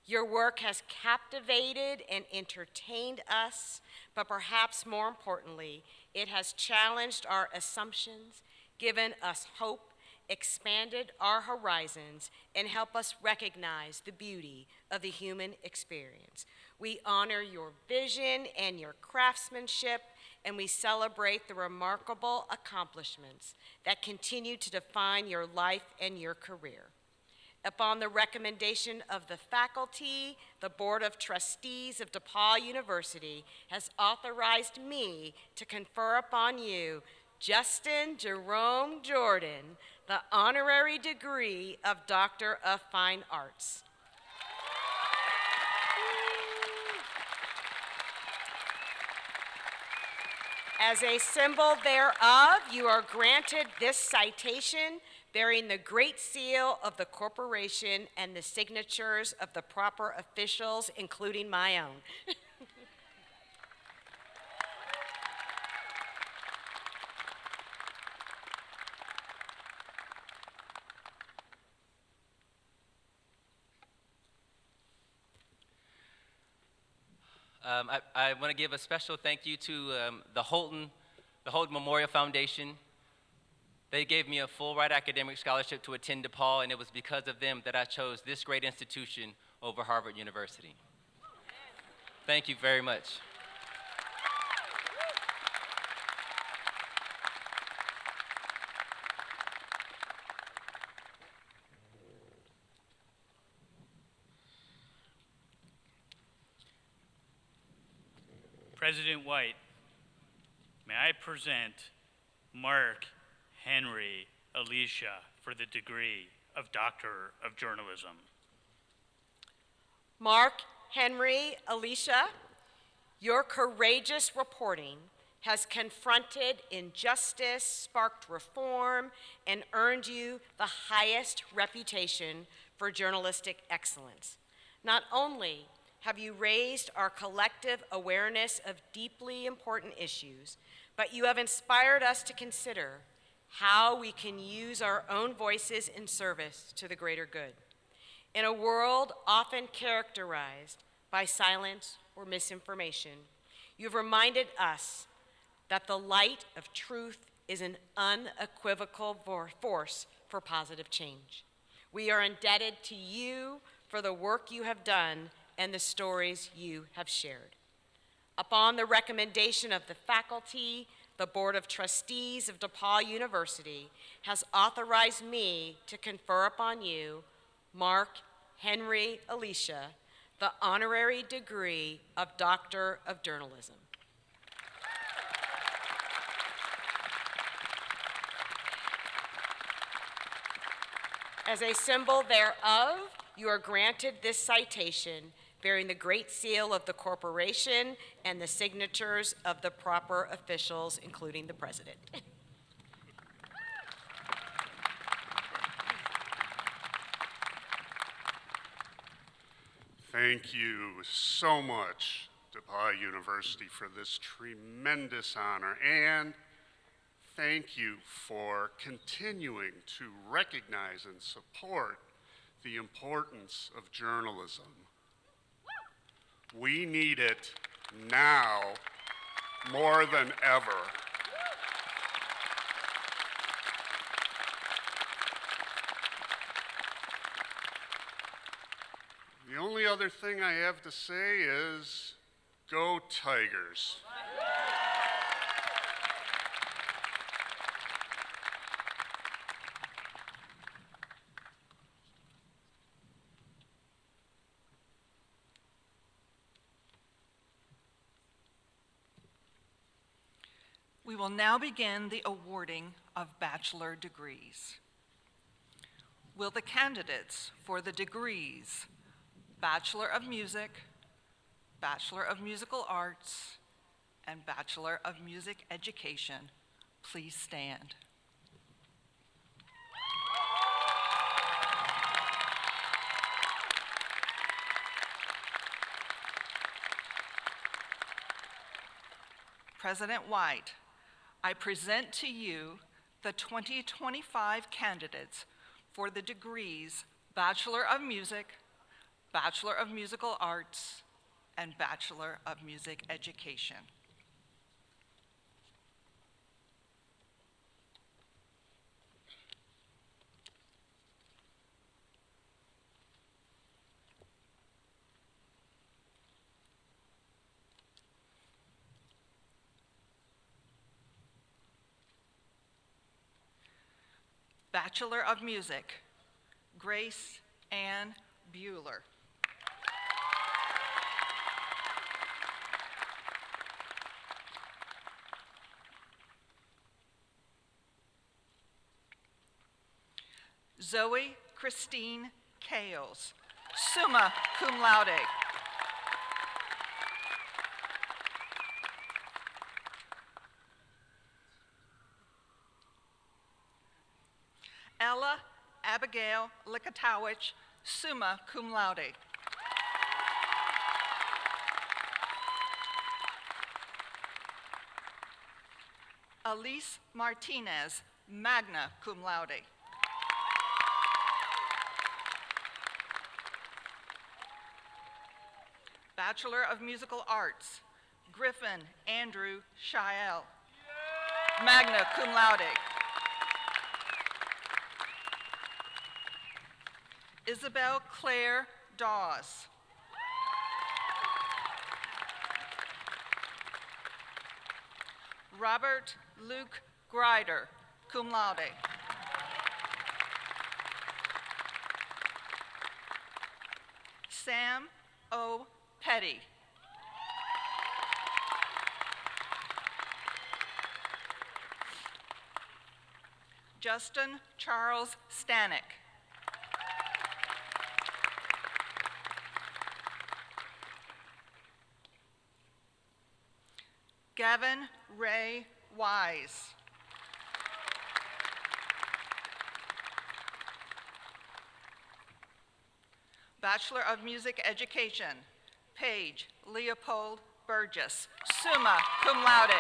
Your work has captivated and entertained us, but perhaps more importantly, it has challenged our assumptions, given us hope, expanded our horizons, and help us recognize the beauty of the human experience. We honor your vision and your craftsmanship, and we celebrate the remarkable accomplishments that continue to define your life and your career. Upon the recommendation of the faculty, the Board of Trustees of DePauw University has authorized me to confer upon you, Justin Jerome Jordan, the honorary degree of Doctor of Fine Arts. As a symbol thereof, you are granted this citation bearing the Great Seal of the corporation and the signatures of the proper officials, including my own. I want to give a special thank you to the Holton Memorial Foundation. They gave me a full ride academic scholarship to attend DePauw, and it was because of them that I chose this great institution over Harvard University. Thank you very much. President White, may I present Mark Henry Alicia for the degree of Doctor of Journalism. Mark Henry Alicia, your courageous reporting has confronted injustice, sparked reform, and earned you the highest reputation for journalistic excellence. Not only have you raised our collective awareness of deeply important issues, but you have inspired us to consider how we can use our own voices in service to the greater good. In a world often characterized by silence or misinformation, you've reminded us that the light of truth is an unequivocal force for positive change. We are indebted to you for the work you have done and the stories you have shared. Upon the recommendation of the faculty, the Board of Trustees of DePauw University has authorized me to confer upon you, Mark Henry Alicia, the honorary degree of Doctor of Journalism. As a symbol thereof, you are granted this citation bearing the Great Seal of the corporation and the signatures of the proper officials, including the President. Thank you so much, DePauw University, for this tremendous honor, and thank you for continuing to recognize and support the importance of journalism. We need it now more than ever. The only other thing I have to say is, go Tigers. We will now begin the awarding of bachelor degrees. Will the candidates for the degrees Bachelor of Music, Bachelor of Musical Arts, and Bachelor of Music Education please stand? President White, I present to you the 2025 candidates for the degrees Bachelor of Music, Bachelor of Musical Arts, and Bachelor of Music Education. Bachelor of Music, Grace Ann Bueller. Zoe Christine Kales, summa cum laude. Ella Abigail Likatowicz, summa cum laude. Elise Martinez, magna cum laude. Bachelor of Musical Arts, Griffin Andrew Shiel, magna cum laude. Isabel Claire Dawes. Robert Luke Grider, cum laude. Sam O. Petty. Justin Charles Stanek. Gavin Ray Wise. Bachelor of Music Education, Page Leopold Burgess, summa cum laude.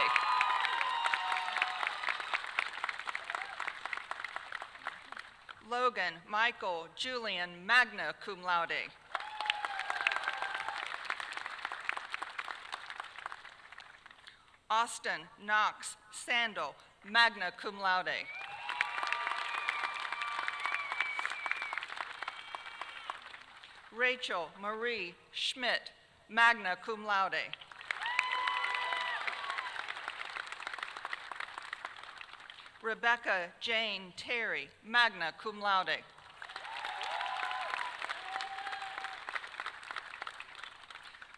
Logan Michael Julian, magna cum laude. Austin Knox Sandel, magna cum laude. Rachel Marie Schmidt, magna cum laude. Rebecca Jane Terry, magna cum laude.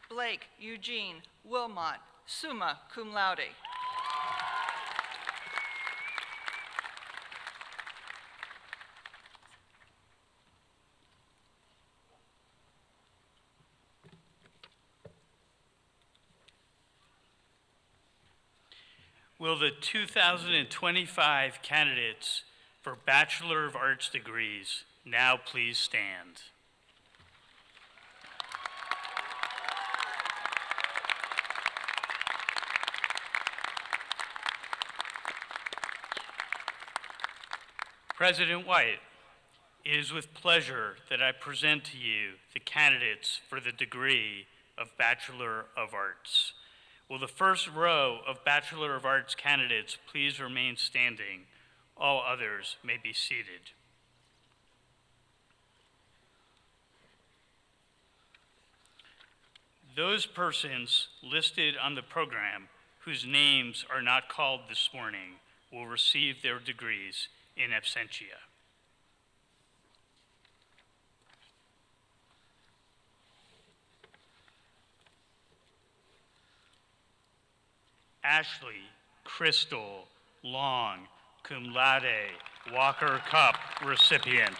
Blake Eugene Wilmot, summa cum laude. Will the 2025 candidates for Bachelor of Arts degrees now please stand? President White, it is with pleasure that I present to you the candidates for the degree of Bachelor of Arts. Will the first row of Bachelor of Arts candidates please remain standing? All others may be seated. Those persons listed on the program whose names are not called this morning will receive their degrees in absentia. Ashley Crystal Long, cum laude, Walker Cup recipient.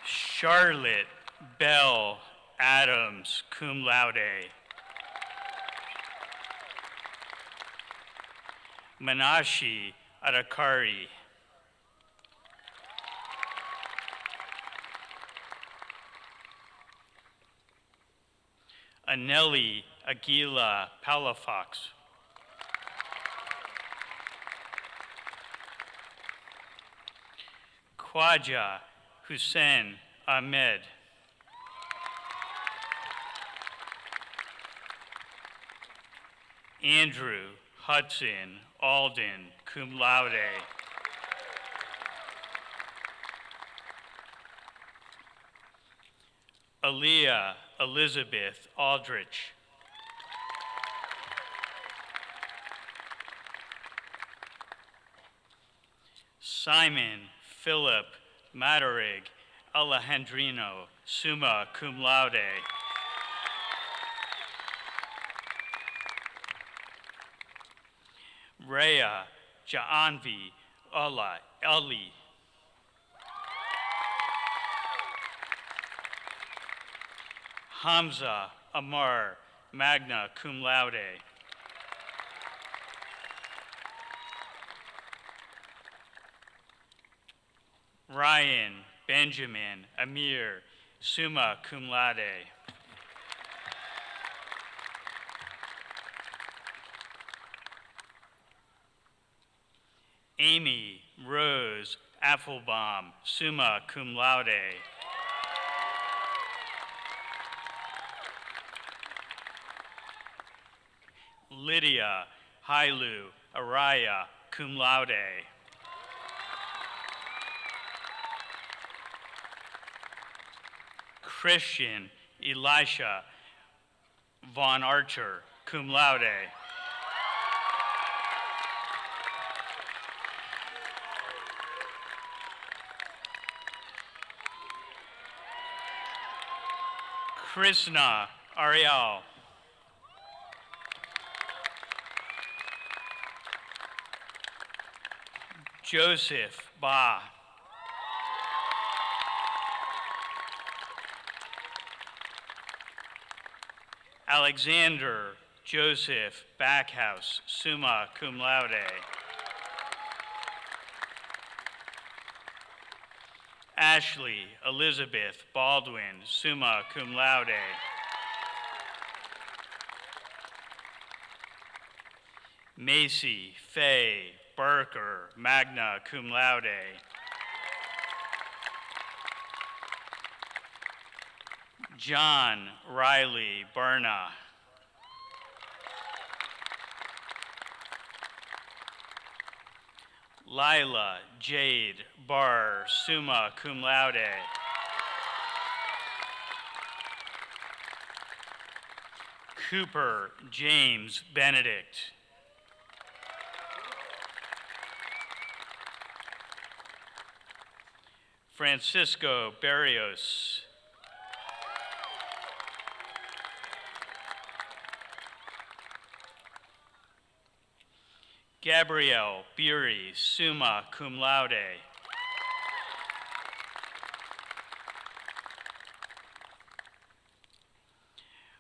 Charlotte Bell Adams, cum laude. Manashi Adakari. Aneli Aguila Palafox. Khwaja Hussein Ahmed. Andrew Hudson Alden, cum laude. Aaliyah Elizabeth Aldrich. Simon Philip Matarig Alejandrino, summa cum laude. Rhea Jaanvi Ali. Hamza Amar, magna cum laude. Ryan Benjamin Amir, summa cum laude. Amy Rose Affelbaum, summa cum laude. Lydia Hailu Araya, cum laude. Christian Elisha Von Archer, cum laude. Krishna Ariel. Joseph Ba. Alexander Joseph Backhouse, summa cum laude. Ashley Elizabeth Baldwin, summa cum laude. Macy Faye Barker, magna cum laude. John Riley Barna. Lila Jade Barr, summa cum laude. Cooper James Benedict. Francisco Barrios. Gabrielle Beery, summa cum laude.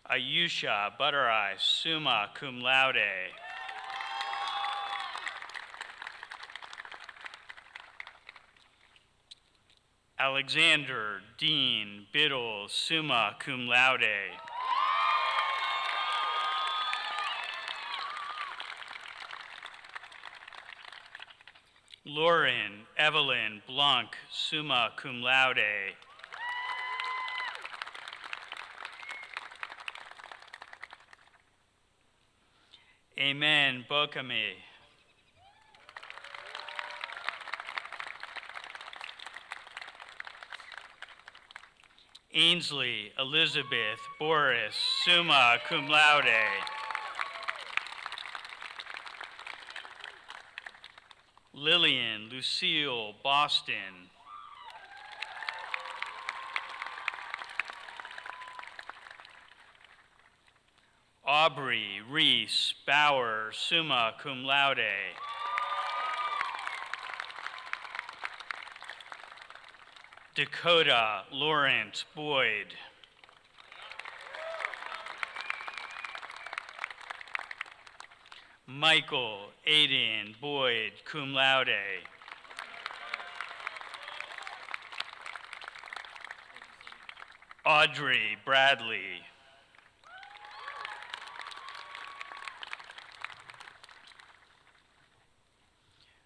Ayusha Butterai, summa cum laude. Alexander Dean Biddle, summa cum laude. Lauren Evelyn Blanc, summa cum laude. Amen Bokame. Ainsley Elizabeth Boris, summa cum laude. Lillian Lucille Boston. Aubrey Reese Bauer, summa cum laude. Dakota Lawrence Boyd. Michael Aiden Boyd, cum laude. Audrey Bradley.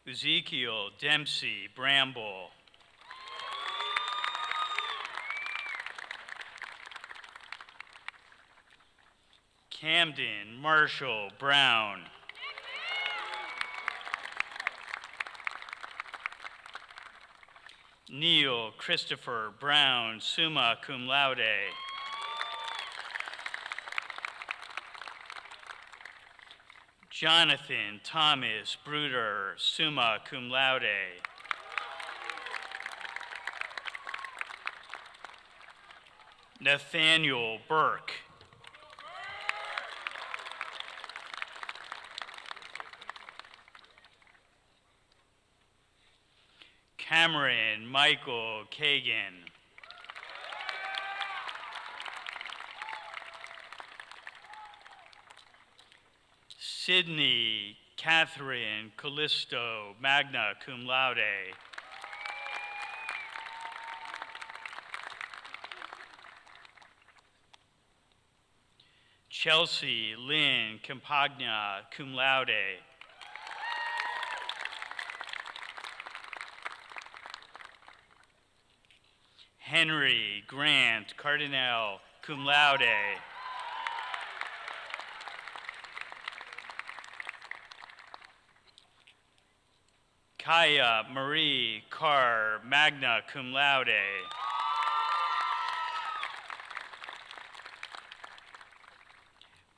Ezekiel Dempsey Bramble. Camden Marshall Brown. Neil Christopher Brown, summa cum laude. Jonathan Thomas Bruder, summa cum laude. Nathaniel Burke. Cameron Michael Kagan. Sydney Catherine Callisto, magna cum laude. Chelsea Lynn Campagna, cum laude. Henry Grant Cardinal, cum laude. Kaya Marie Carr, magna cum laude.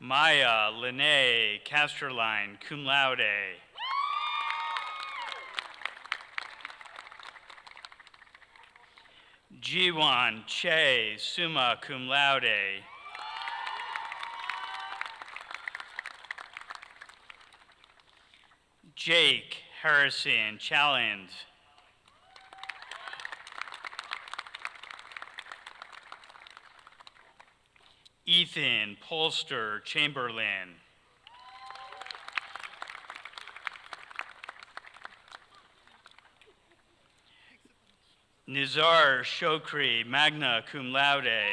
Maya Lene Casterline, cum laude. Jiwan Che, summa cum laude. Jake Harrison Challand. Ethan Polster Chamberlain. Nizar Shokri, magna cum laude.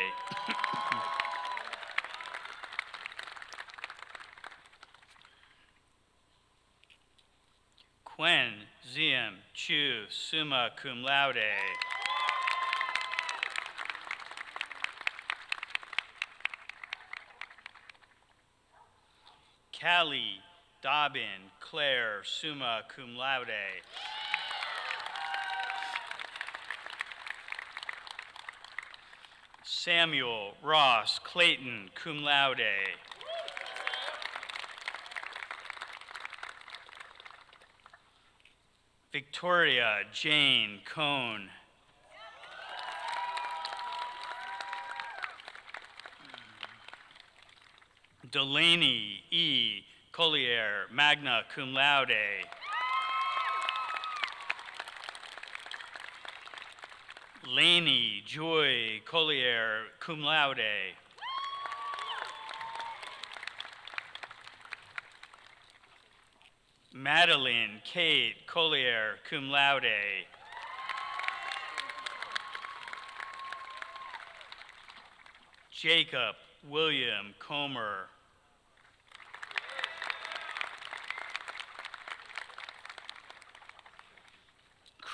Quen Ziem Chu, summa cum laude. Callie Dobbin Claire, summa cum laude. Samuel Ross Clayton, cum laude. Victoria Jane Cohn. Delaney E. Collier, magna cum laude. Laney Joy Collier, cum laude. Madeline Kate Collier, cum laude. Jacob William Comer.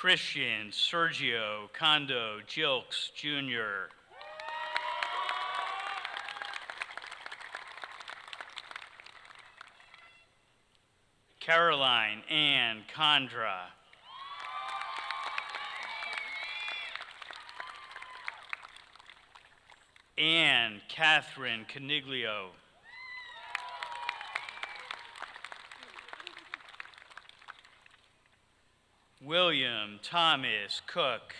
Christian Sergio Condo Jilks Jr. Caroline Ann Condra. Anne Catherine Caniglio. William Thomas Cook.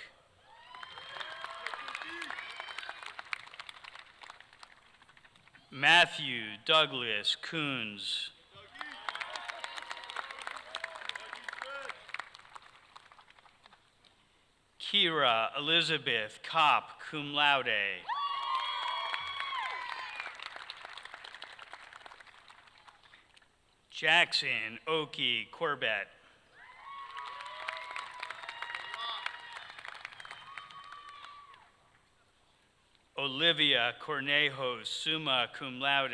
Matthew Douglas Coons. Kira Elizabeth Kopp, cum laude. Jackson Oki Corbett. Olivia Cornejo, summa cum laude.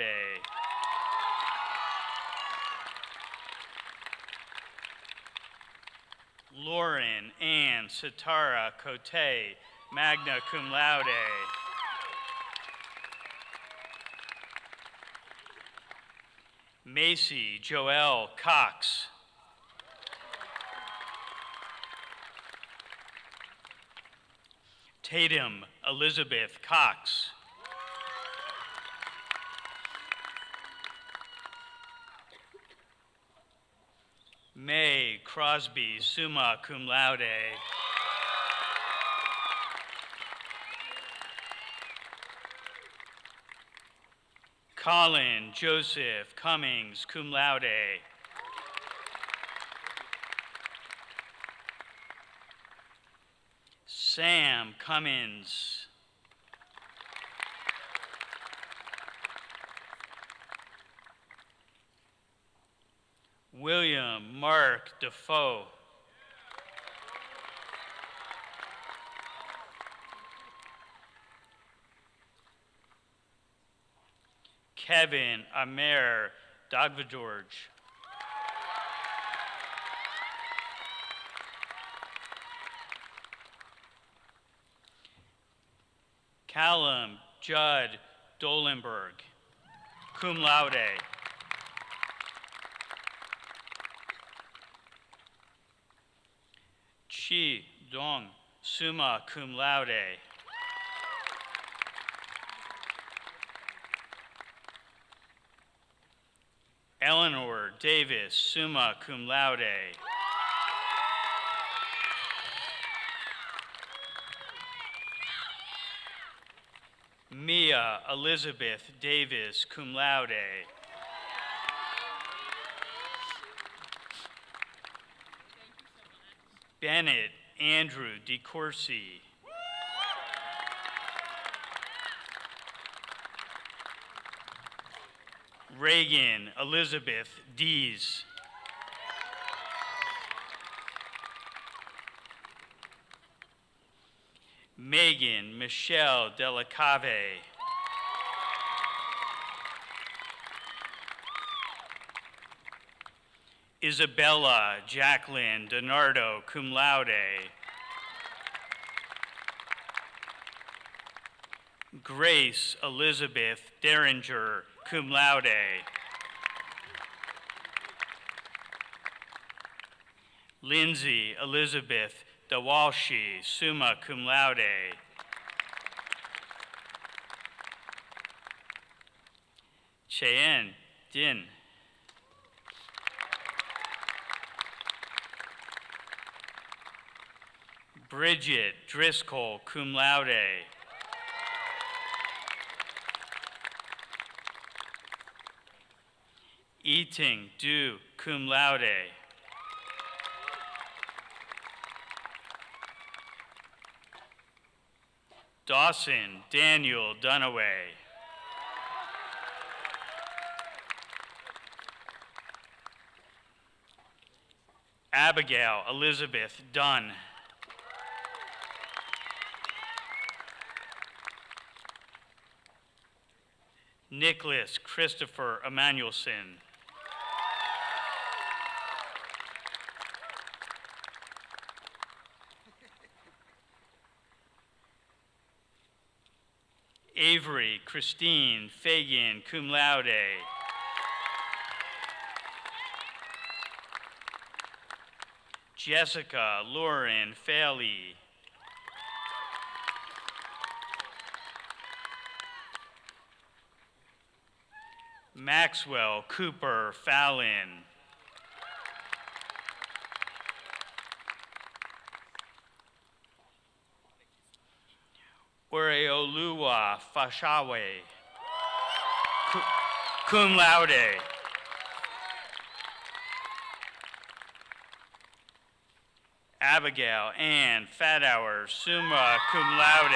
Lauren Ann Sitara Cote, magna cum laude. Macy Joelle Cox. Tatum Elizabeth Cox. May Crosby, summa cum laude. Colin Joseph Cummings, cum laude. Sam Cummins. William Mark Defoe. Kevin Amer Dagvadorj. Callum Judd Dolenberg, cum laude. Chi Dong, summa cum laude. Eleanor Davis, summa cum laude. Mia Elizabeth Davis, cum laude. Bennett Andrew DeCourcy. Reagan Elizabeth Dees. Megan Michelle Delacave. Isabella Jacqueline Donardo, cum laude. Grace Elizabeth Derringer, cum laude. Lindsay Elizabeth Dawalshi, summa cum laude. Cheyenne Din. Bridget Driscoll, cum laude. Eating Du, cum laude. Dawson Daniel Dunaway. Abigail Elizabeth Dunn. Nicholas Christopher Emanuelson. Avery Christine Fagan, cum laude. Jessica Lauren Faley. Maxwell Cooper Fallon. Oreoluwa Fashawe, cum laude. Abigail Ann Fadauer, summa cum laude.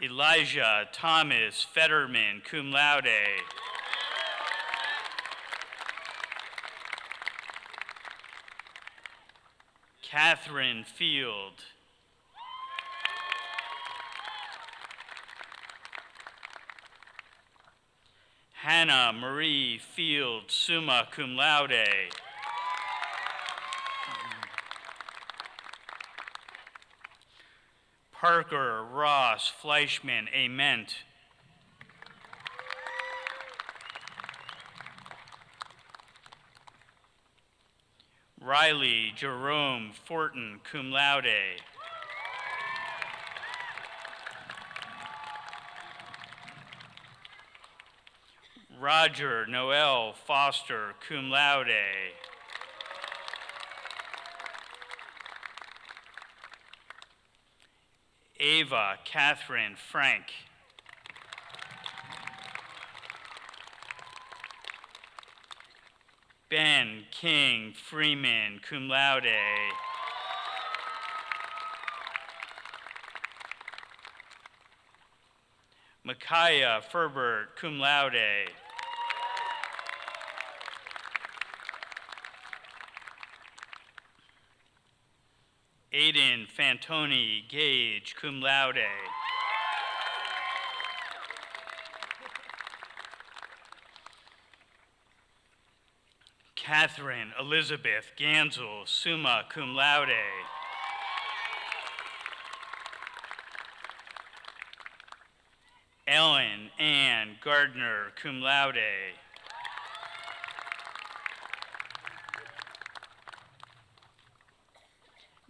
Elijah Thomas Fetterman, cum laude. Catherine Field. Hannah Marie Field, summa cum laude. Parker Ross Fleischman, ament. Riley Jerome Fortin, cum laude. Roger Noel Foster, cum laude. Ava Catherine Frank. Ben King Freeman, cum laude. Micaiah Ferbert, cum laude. Aiden Fantoni Gage, cum laude. Catherine Elizabeth Gansel, summa cum laude. Ellen Ann Gardner, cum laude.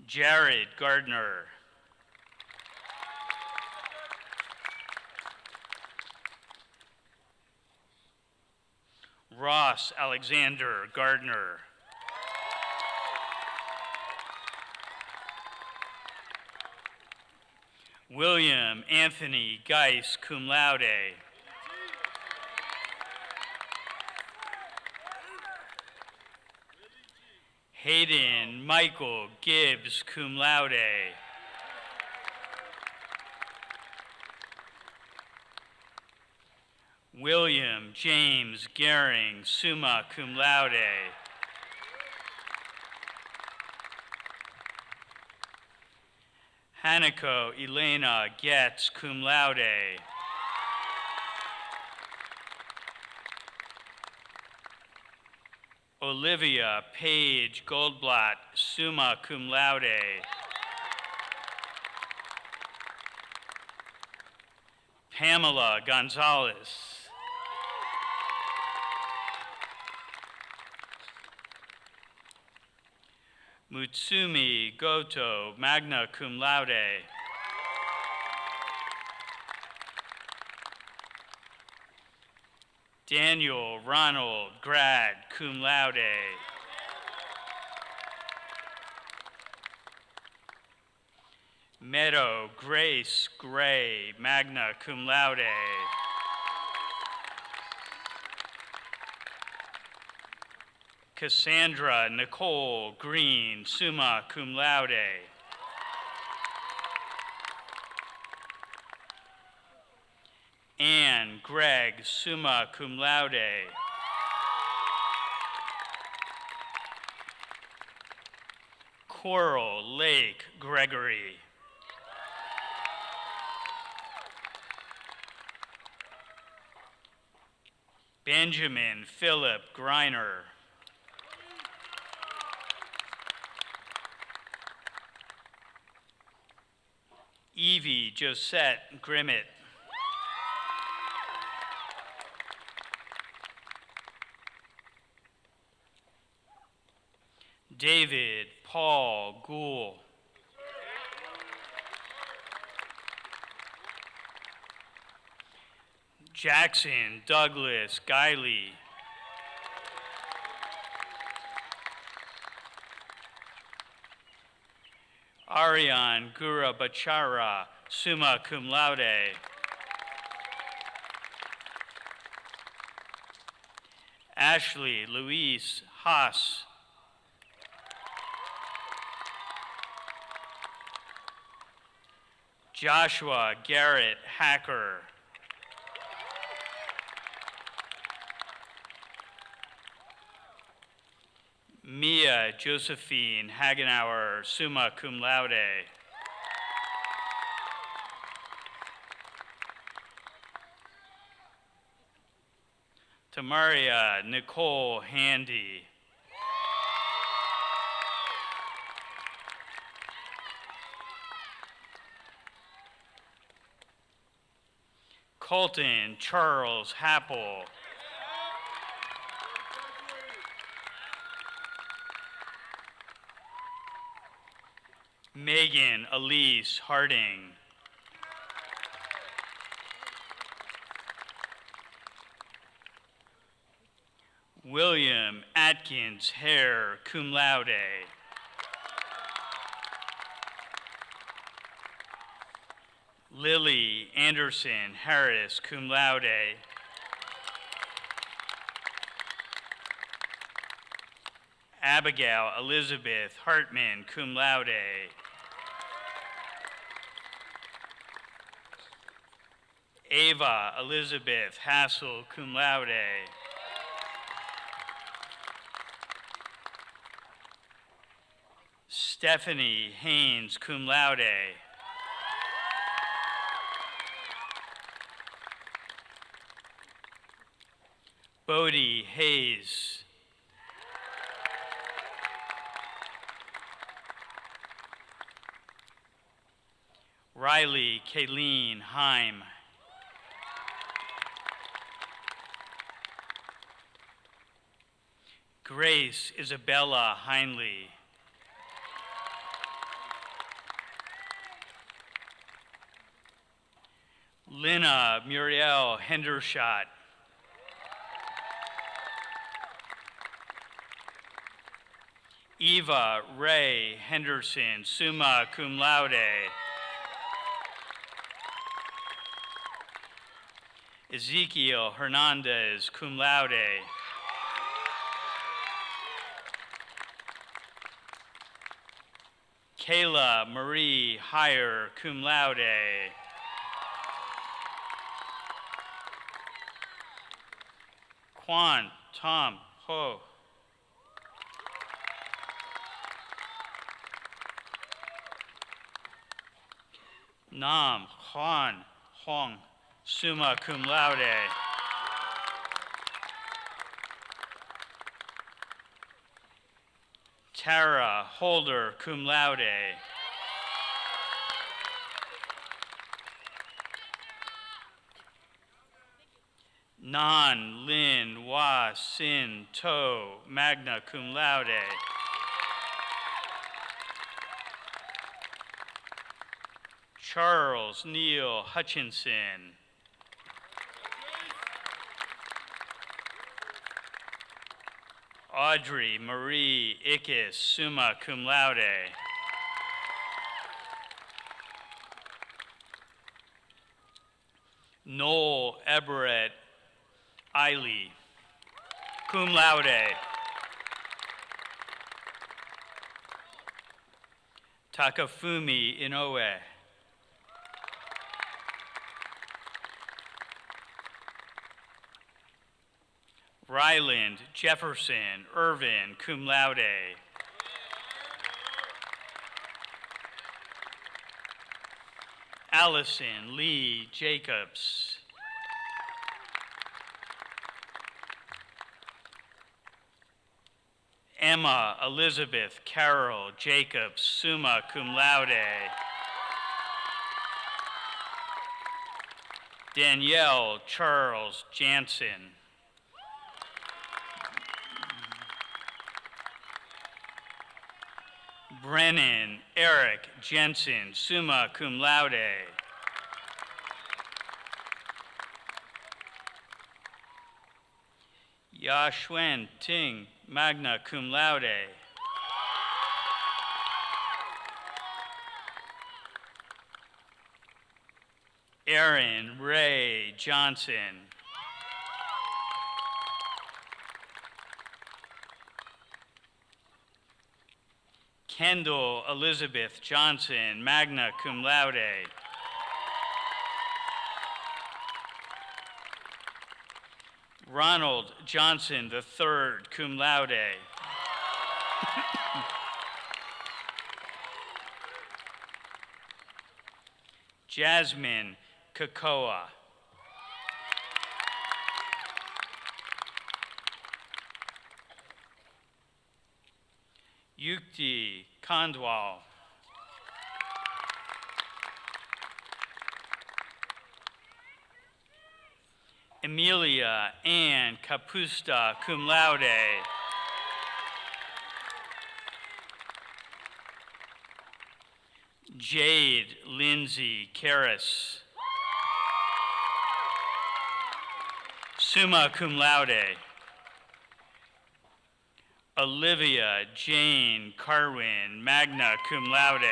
Jared Gardner. Ross Alexander Gardner. William Anthony Geis, cum laude. Hayden Michael Gibbs, cum laude. William James Gehring, summa cum laude. Hanako Elena Getz, cum laude. Olivia Paige Goldblatt, summa cum laude. Pamela Gonzalez. Mutsumi Goto, magna cum laude. Daniel Ronald, grad, cum laude. Meadow Grace Gray, magna cum laude. Cassandra Nicole Green, summa cum laude. Anne Gregg, summa cum laude. Coral Lake Gregory. Benjamin Philip Greiner. Evie Josette Grimmett. David Paul Gould. Jackson Douglas Guiley. Aryan Gurabachara, summa cum laude. Ashley Louise Haas. Joshua Garrett Hacker. Mia Josephine Hagenauer, summa cum laude. Tamaria Nicole Handy. Colton Charles Happel. Megan Elise Harding. William Atkins Hare, cum laude. Lily Anderson Harris, cum laude. Abigail Elizabeth Hartman, cum laude. Ava Elizabeth Hassel, cum laude. Stephanie Haynes, cum laude. Bodie Hayes. Riley Kayleen Heim. Grace Isabella Heinley. Lynna Muriel Hendershot. Eva Ray Henderson, summa cum laude. Ezekiel Hernandez, cum laude. Kayla Marie Heyer, cum laude. Quan Tom Ho. Nam Huan Hong, summa cum laude. Tara Holder, cum laude. Nan Lin Hua Sin To, magna cum laude. Charles Neil Hutchinson. Audrey Marie Ickes, summa cum laude. Noel Everett Eiley, cum laude. Takafumi Inoue. Ryland Jefferson Irvin, cum laude. Allison Lee Jacobs. Emma Elizabeth Carol Jacobs, summa cum laude. Danielle Charles Jansen. Brennan Eric Jensen, summa cum laude. Yashwen Ting, magna cum laude. Aaron Ray Johnson. Kendall Elizabeth Johnson, magna cum laude. Ronald Johnson III, cum laude. Jasmine Kakoa. Yukti Kandwal. Emilia Ann Capusta, cum laude. Jade Lindsay Karras, summa cum laude. Olivia Jane Carwin, magna cum laude.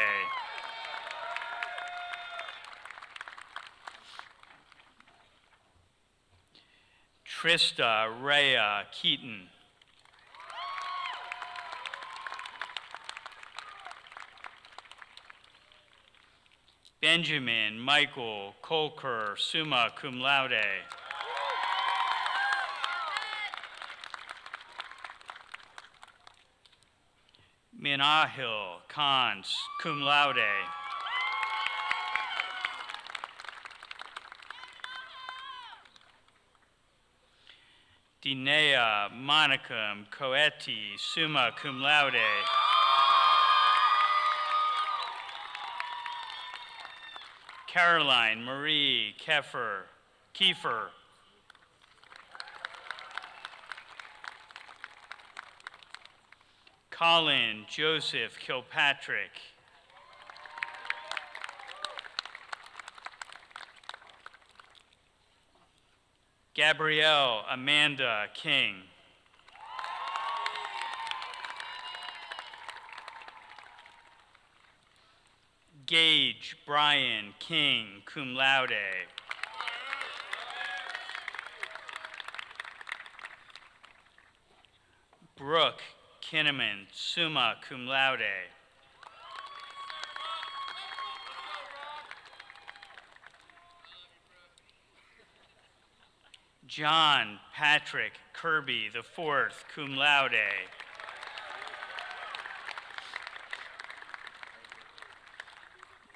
Trista Rhea Keaton. Benjamin Michael Kolker, summa cum laude. Minahil Khan, cum laude. Dinea Monicum Coetti, summa cum laude. Caroline Marie Kiefer. Colin Joseph Kilpatrick. Gabrielle Amanda King. Gage Brian King, cum laude. Brooke Kinnaman, summa cum laude. John Patrick Kirby IV, cum laude.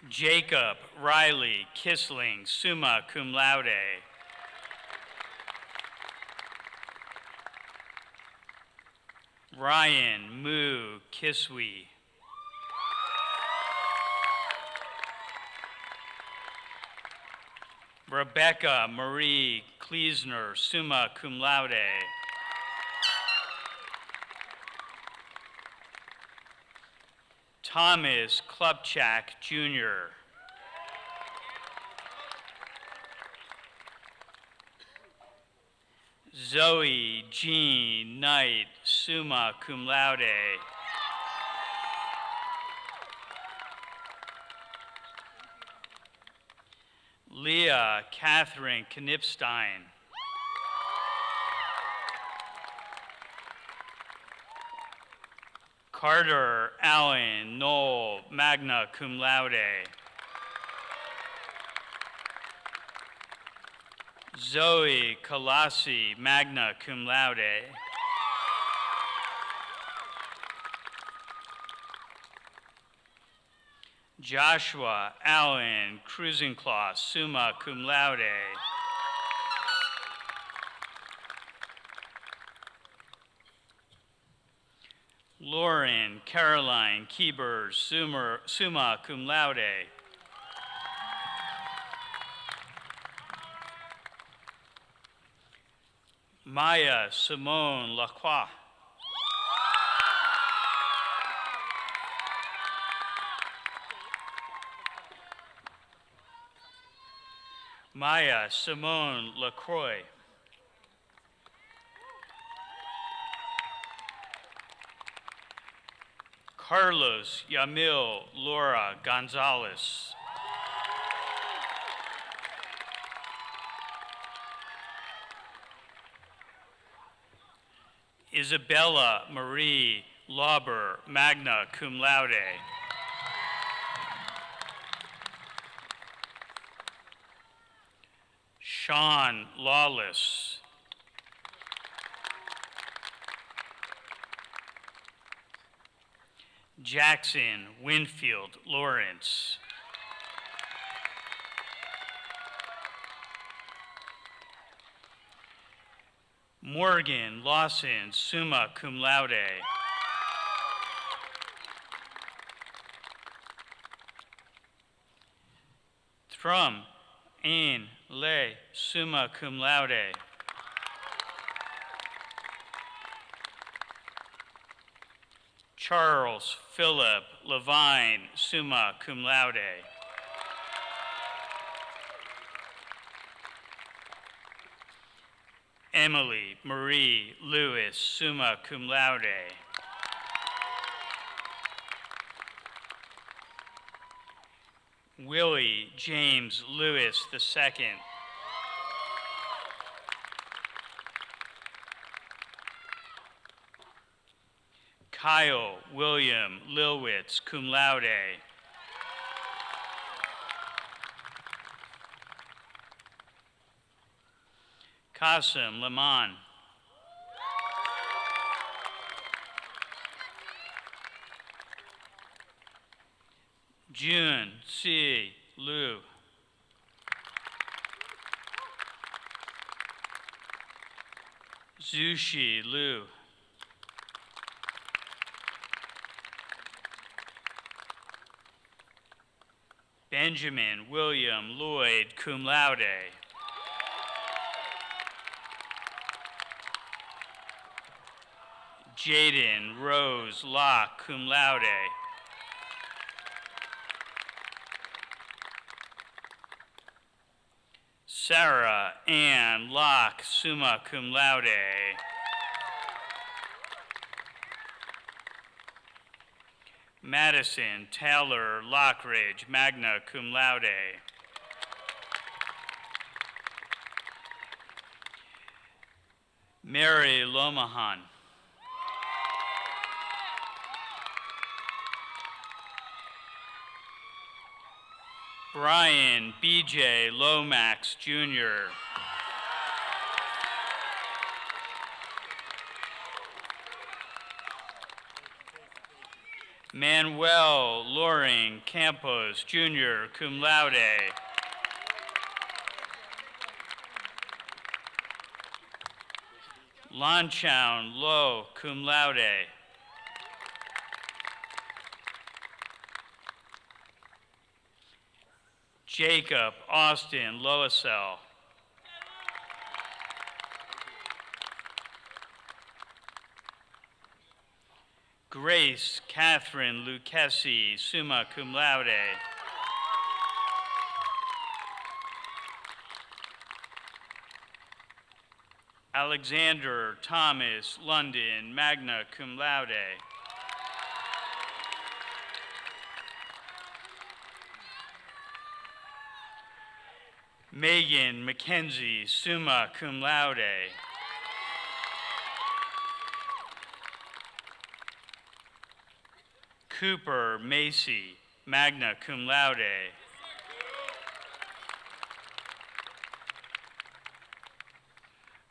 Jacob Riley Kissling, summa cum laude. Ryan Moo Kiswe. Rebecca Marie Kleesner, summa cum laude. Thomas Klubchak, Jr. Zoe Jean Knight, summa cum laude. Leah Catherine Knipstein. Carter Allen Knoll, magna cum laude. Zoe Kalasi, magna cum laude. Joshua Allen Cruisenclaw, summa cum laude. Lauren Caroline Keebers, summa cum laude. Maya Simone Lacroix. Maya Simone Lacroix. Carlos Yamil Laura Gonzalez. Isabella Marie Lauber, magna cum laude. Sean Lawless. Jackson Winfield Lawrence. Morgan Lawson, summa cum laude. Thrum Ain Le, summa cum laude. Charles Philip Levine, summa cum laude. Emily Marie Lewis, summa cum laude. Willie James Lewis II. Kyle William Lilwitz, cum laude. Qasim Laman. Jun C. Liu. Zushi Liu. Benjamin William Lloyd, cum laude. Jaden Rose Locke, cum laude. Sarah Ann Locke, summa cum laude. Madison Taylor Lockridge, magna cum laude. Mary Lomahan. Brian B.J. Lomax, Jr. Manuel Loring Campos, Jr., cum laude. Lanchown Lo, cum laude. Jacob Austin Loisel. Grace Catherine Lucchesi, summa cum laude. Alexander Thomas London, magna cum laude. Megan Mackenzie, summa cum laude. Cooper Macy, magna cum laude.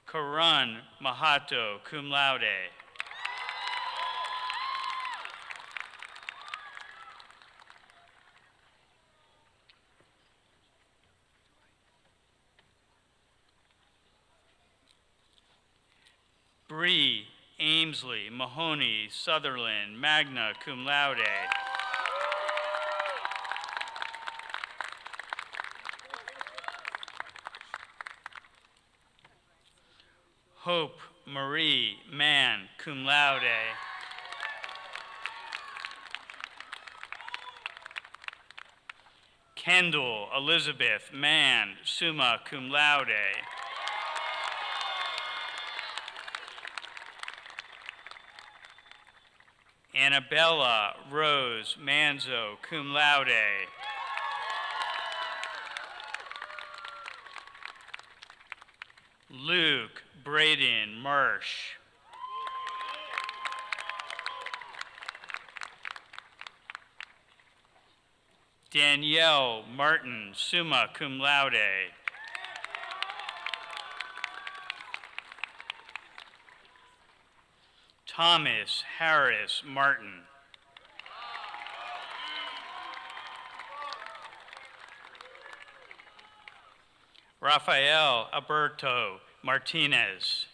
Karan Mahato, cum laude. Bree Amesley Mahoney Sutherland, magna cum laude. Hope Marie Mann, cum laude. Kendall Elizabeth Mann, summa cum laude. Annabella Rose Manzo, cum laude. Luke Braden Marsh. Danielle Martin, summa cum laude. Thomas Harris Martin. Rafael Alberto Martinez.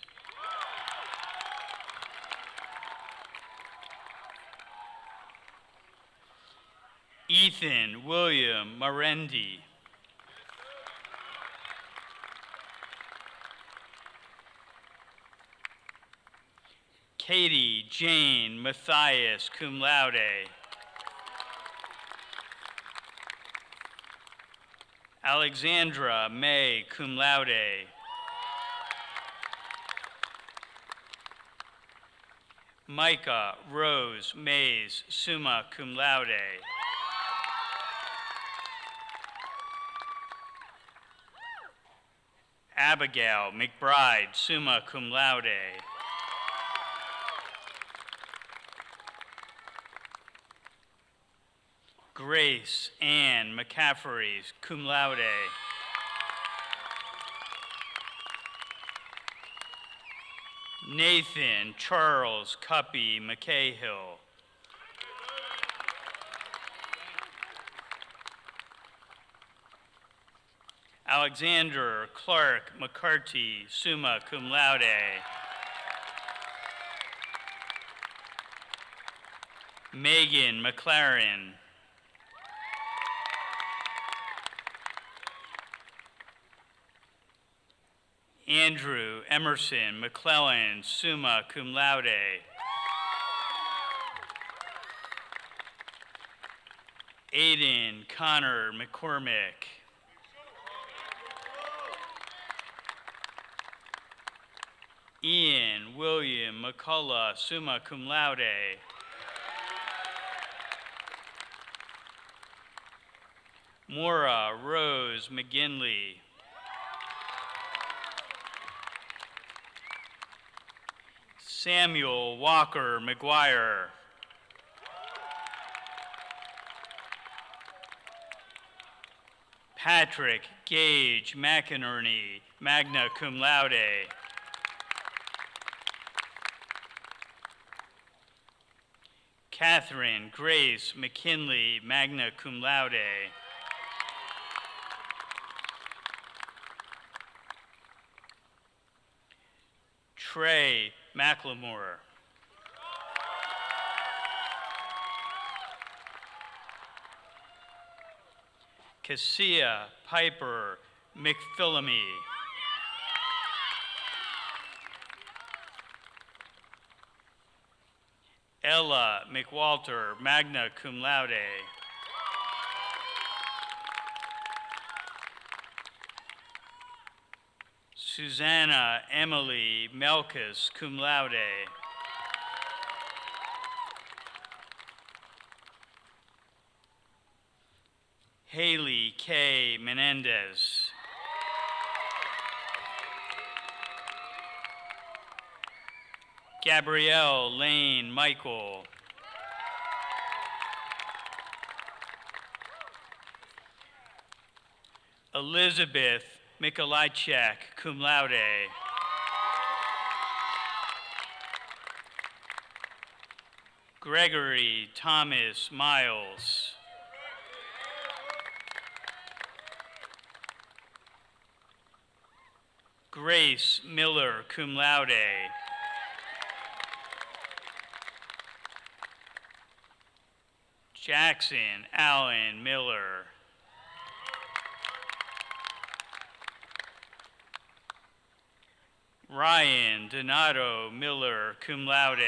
Ethan William Marendi. Katie Jane Matthias, cum laude. Alexandra May, cum laude. Micah Rose Mays, summa cum laude. Abigail McBride, summa cum laude. Grace Ann McCaffrey, cum laude. Nathan Charles Cuppy McCahill. Alexander Clark McCarty, summa cum laude. Megan McLaren. Andrew Emerson McClellan, summa cum laude. Aiden Connor McCormick. Ian William McCullough, summa cum laude. Maura Rose McGinley. Samuel Walker McGuire. Patrick Gage McInerney, magna cum laude. Catherine Grace McKinley, magna cum laude. Trey McLemore. Cassia Piper McPhillamy. Ella McWalter, magna cum laude. Susanna Emily Melkus, cum laude. Haley K. Menendez. Gabrielle Lane Michael. Elizabeth Mikolajczyk, cum laude. Gregory Thomas Miles. Grace Miller, cum laude. Jackson Allen Miller. Ryan Donato Miller, cum laude.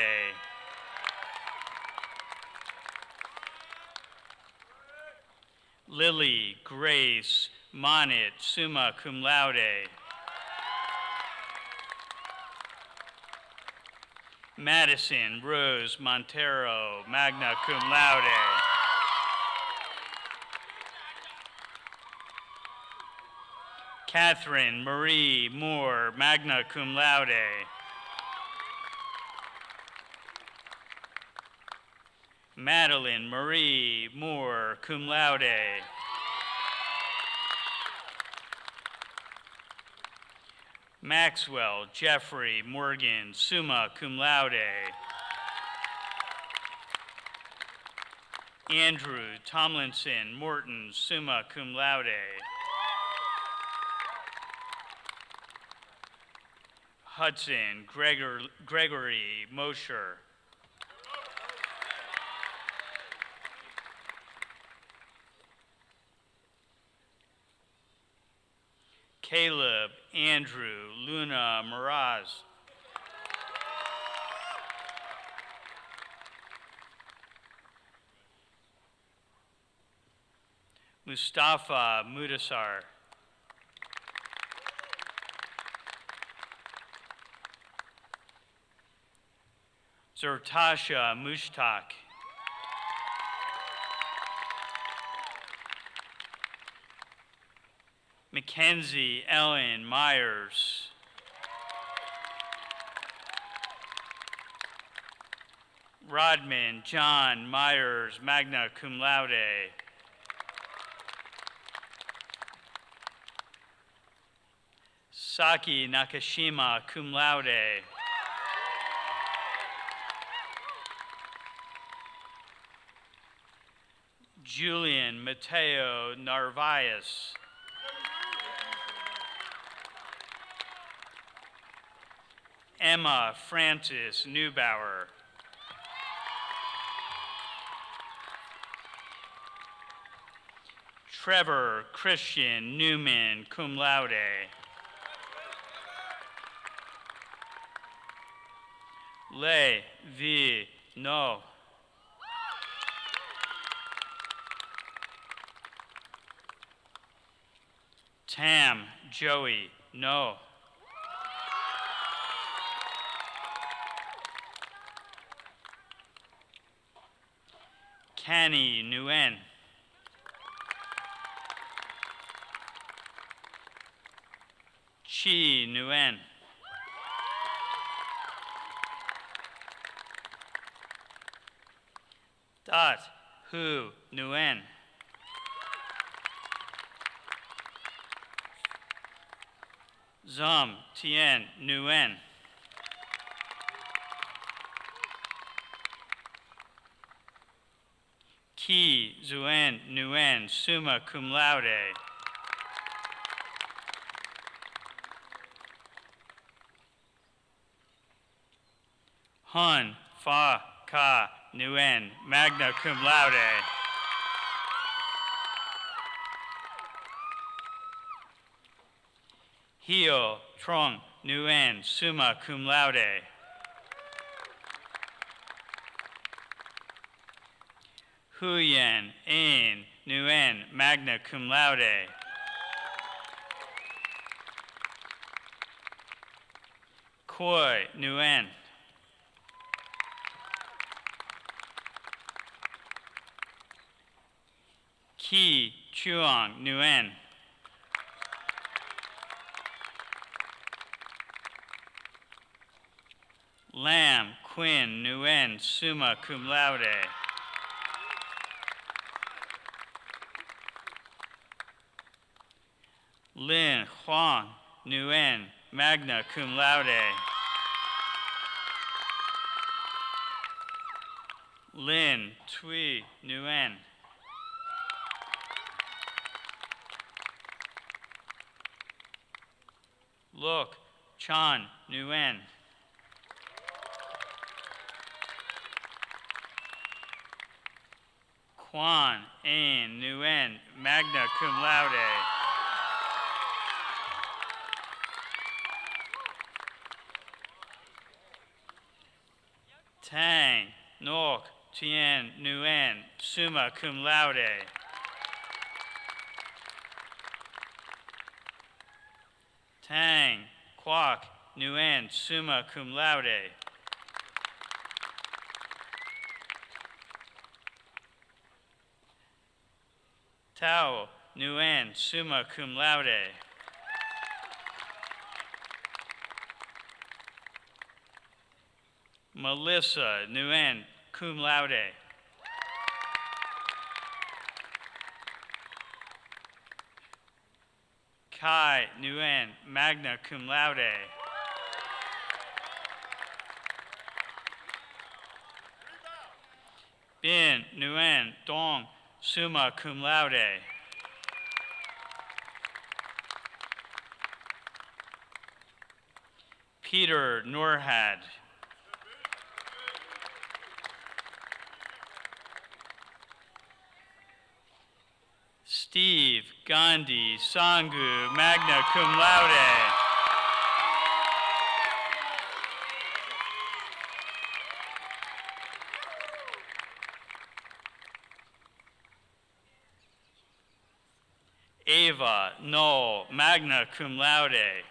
Lily Grace Monnet, summa cum laude. Madison Rose Montero, magna cum laude. Catherine Marie Moore, magna cum laude. Madeline Marie Moore, cum laude. Maxwell Jeffrey Morgan, summa cum laude. Andrew Tomlinson Morton, summa cum laude. Hudson Gregory Mosher. Caleb Andrew Luna Miraz. Mustafa Mudassar. Zertasha Mushtaq. Mackenzie Ellen Myers. Rodman John Myers, magna cum laude. Saki Nakashima, cum laude. Julian Mateo Narvaez. Emma Frances Neubauer. Trevor Christian Newman, cum laude. Le Vi No. Tam Joey No. Canny Nguyen. Chi Nguyen. Dat Hu Nguyen. Zom Tien Nguyen. Ki Zuen Nguyen, summa cum laude. Hun Fa Ka Nguyen, magna cum laude. Hio Trong Nguyen, summa cum laude. Huyen Ain Nguyen, magna cum laude. Koi Nguyen. Ki Chuang Nguyen. Lam Quinn Nguyen, summa cum laude. Lin Huang Nguyen, magna cum laude. Lin Tui Nguyen. Lok Chan Nguyen. Quan Ain Nguyen, magna cum laude. Tang Nok Tien Nguyen, summa cum laude. Tang Kwok Nguyen, summa cum laude. Tao Nguyen, summa cum laude. Melissa Nguyen, cum laude. Kai Nguyen, magna cum laude. Bin Nguyen Dong, summa cum laude. Peter Norhad. Steve Gandhi Sangu, magna cum laude. Ava No, magna cum laude.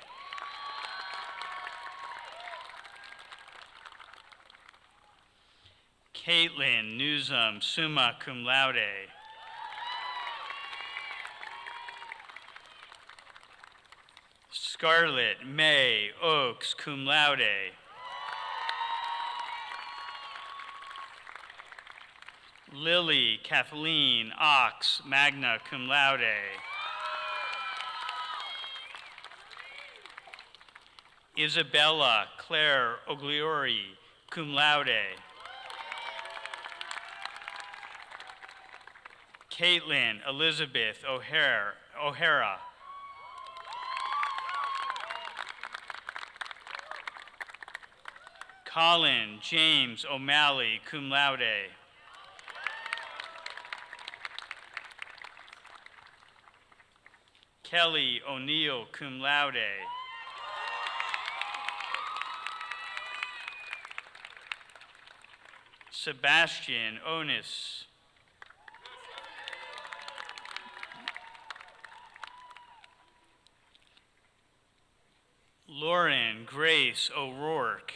Caitlin Newsom, summa cum laude. Scarlett May Oaks, cum laude. Lily Kathleen Ox, magna cum laude. Isabella Claire Ogliori, cum laude. Caitlin Elizabeth O'Hara. Colin James O'Malley, cum laude. Kelly O'Neill, cum laude. Sebastian Onis. Lauren Grace O'Rourke.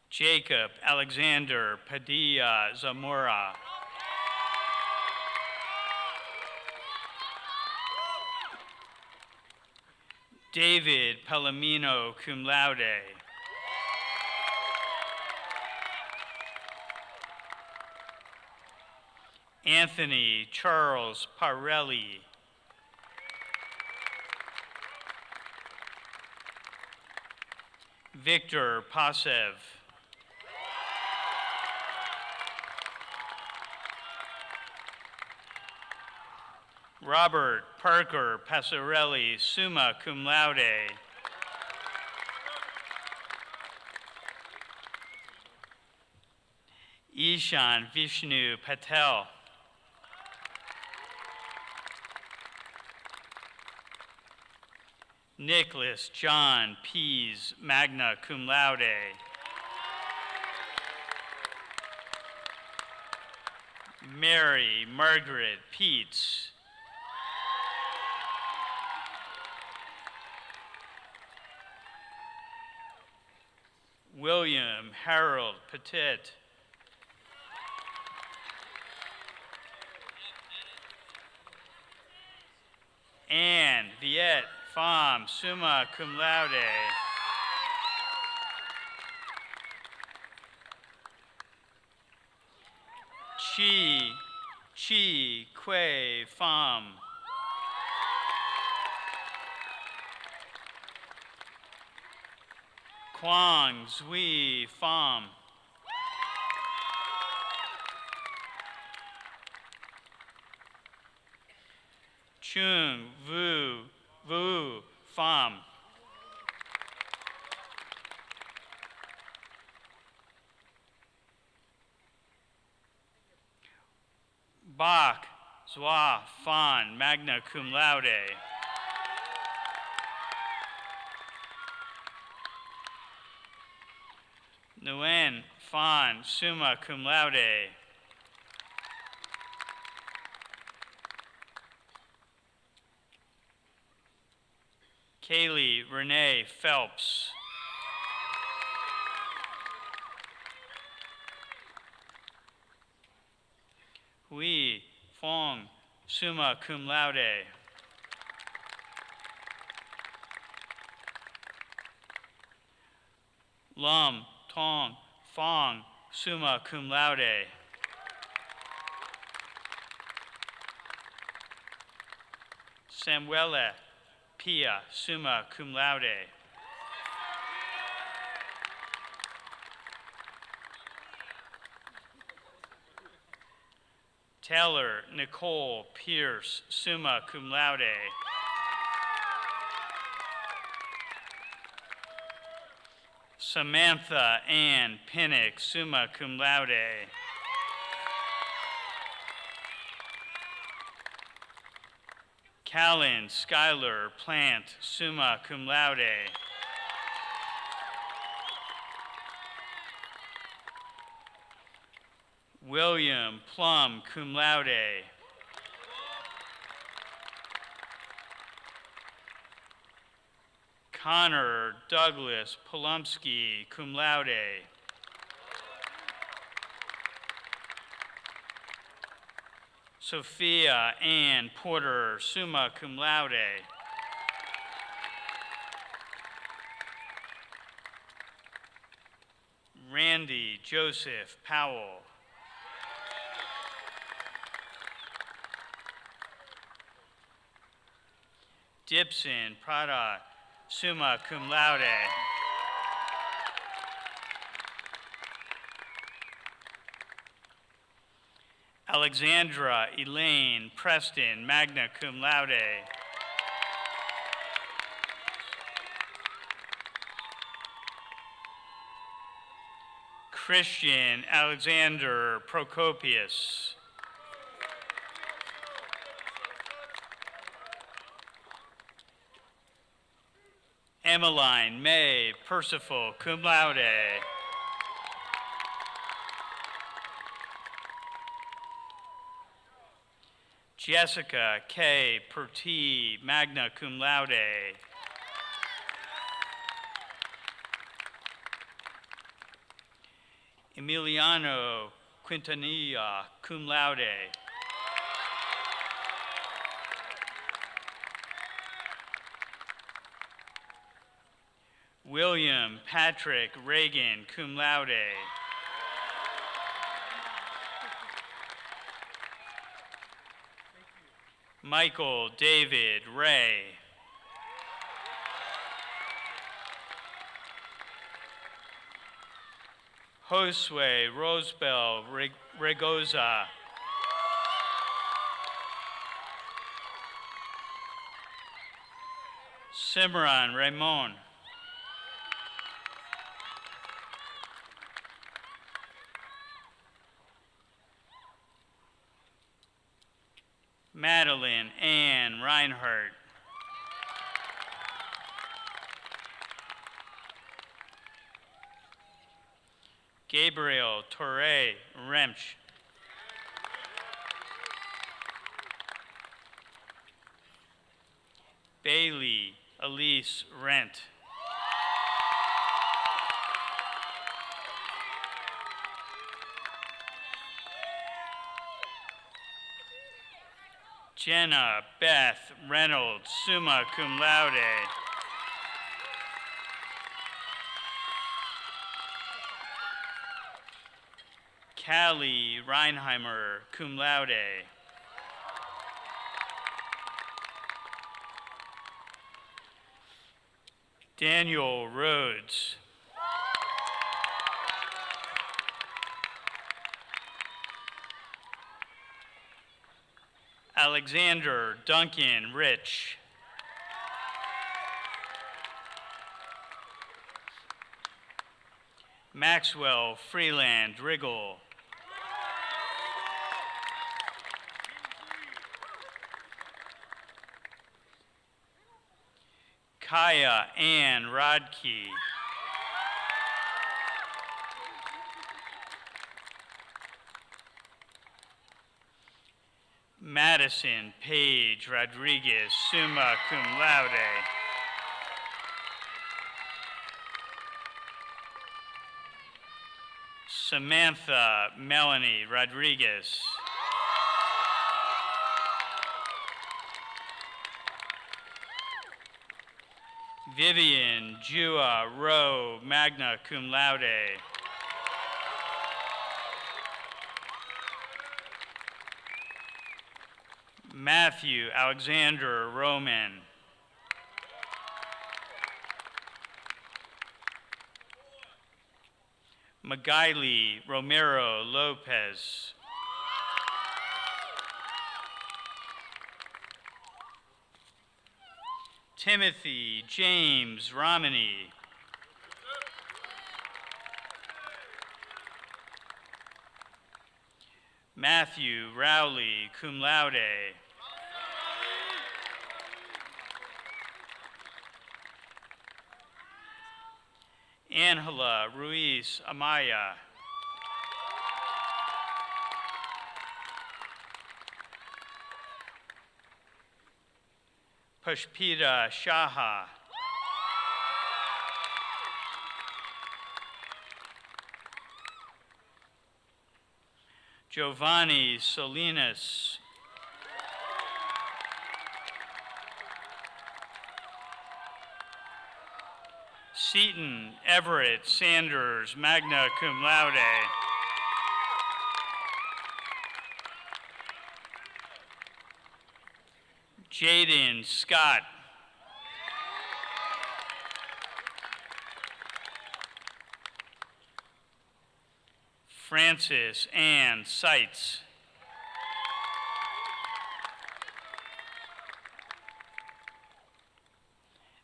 Jacob Alexander Padilla Zamora. David Palomino, cum laude. Anthony Charles Parelli. Victor Pasev. Robert Parker Passarelli, summa cum laude. Ishan Vishnu Patel. Nicholas John Pease, magna cum laude. Mary Margaret Peets. William Harold Petit. Anne Viet Pham, summa cum laude. Chi Quay Pham. Quang Zui Pham. Chung Vu Pham. Bach Zua Fan, magna cum laude. Nguyen Fan, summa cum laude. Kaylee Renee Phelps. Hui Fong, summa cum laude. Lam Tong Fong, summa cum laude. Samuela Pia, summa cum laude. Taylor Nicole Pierce, summa cum laude. Samantha Ann Pinnock, summa cum laude. Callan Schuyler Plant, summa cum laude. William Plum, cum laude. Connor Douglas Polumsky, cum laude. Sophia Ann Porter, summa cum laude. Randy Joseph Powell. Dipson Prada, summa cum laude. Alexandra Elaine Preston, magna cum laude. Christian Alexander Procopius. Emmeline May Percival, cum laude. Jessica K. Perti, magna cum laude. Emiliano Quintanilla, cum laude. William Patrick Reagan, cum laude. Michael David Ray. Josue Rosebel Regoza. Simran Ramon. Madeline Ann Reinhardt. Gabriel Torre Remsch. Bailey Elise Rent. Jenna Beth Reynolds, summa cum laude. Callie Reinheimer, cum laude. Daniel Rhodes. Alexander Duncan Rich. Maxwell Freeland Riggle. Kaya Ann Rodkey. Madison Paige Rodriguez, summa cum laude. Samantha Melanie Rodriguez. Vivian Jua Rowe, magna cum laude. Matthew Alexander Roman. Magaili Romero Lopez. Timothy James Romney. Matthew Rowley, cum laude. Angela Ruiz Amaya. Pushpita Shaha. Giovanni Salinas. Seaton Everett Sanders, magna cum laude. Jaden Scott. Francis Ann Seitz.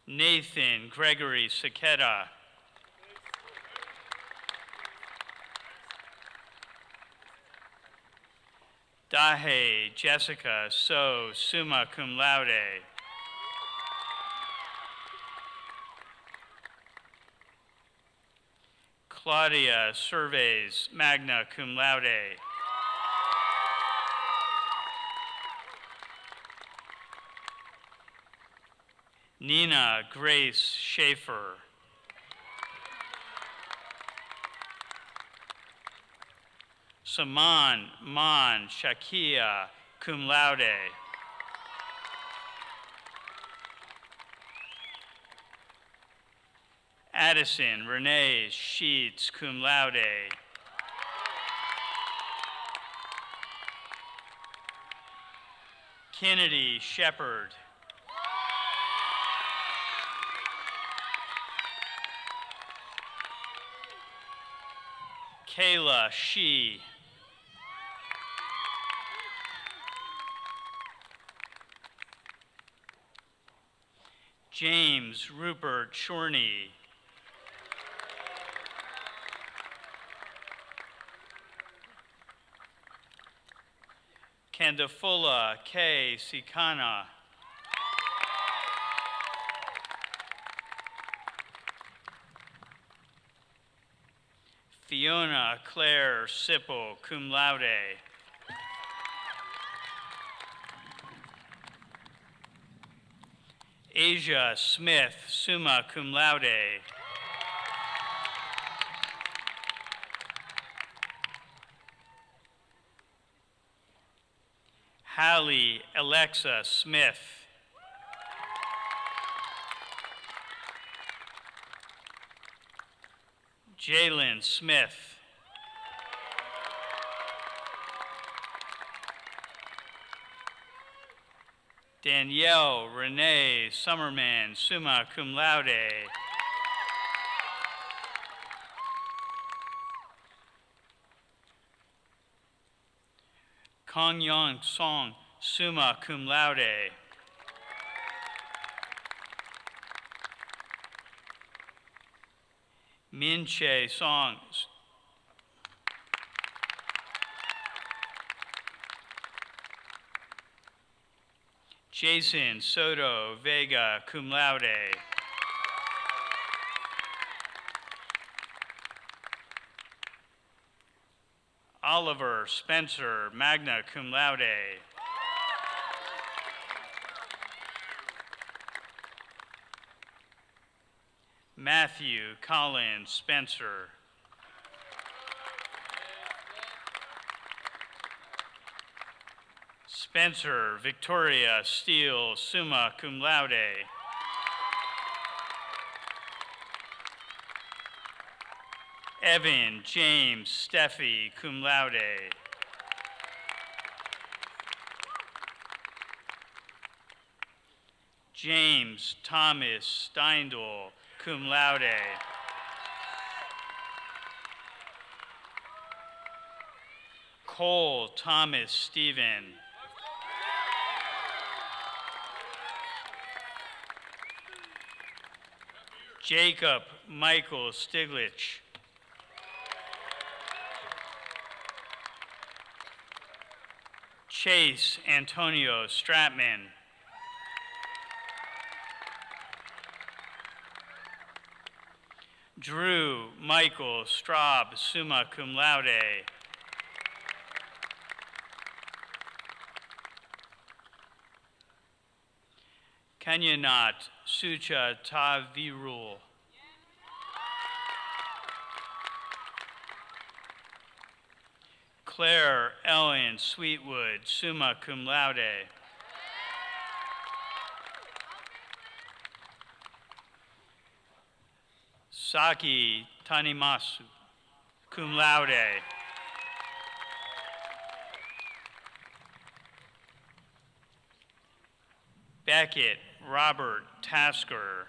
Nathan Gregory Saketa. Dahe Jessica So, summa cum laude. Claudia Surveys, magna cum laude. Nina Grace Schaefer. Saman Man Shakia, cum laude. Addison Renee Sheets, cum laude. Kennedy Shepard. Kayla Shee. James Rupert Shorney. Kandafula K. Sikana. Fiona Claire Sipple, cum laude. Asia Smith, summa cum laude. Hallie Alexa Smith. Jalen Smith. Danielle Renee Summerman, summa cum laude. Kong Yong Song, summa cum laude. Min Che Song. Jason Soto Vega, cum laude. Oliver Spencer, magna cum laude. Matthew Collins Spencer. Spencer Victoria Steele, summa cum laude. Evan James Steffi, cum laude. James Thomas Steindl, cum laude. Cole Thomas Stephen. Jacob Michael Stiglich. Chase Antonio Stratman. Drew Michael Straub, summa cum laude. Kanyanat Sucha Tavirul. Claire Ellen Sweetwood, summa cum laude. Saki Tanimasu, cum laude. Beckett Robert Tasker.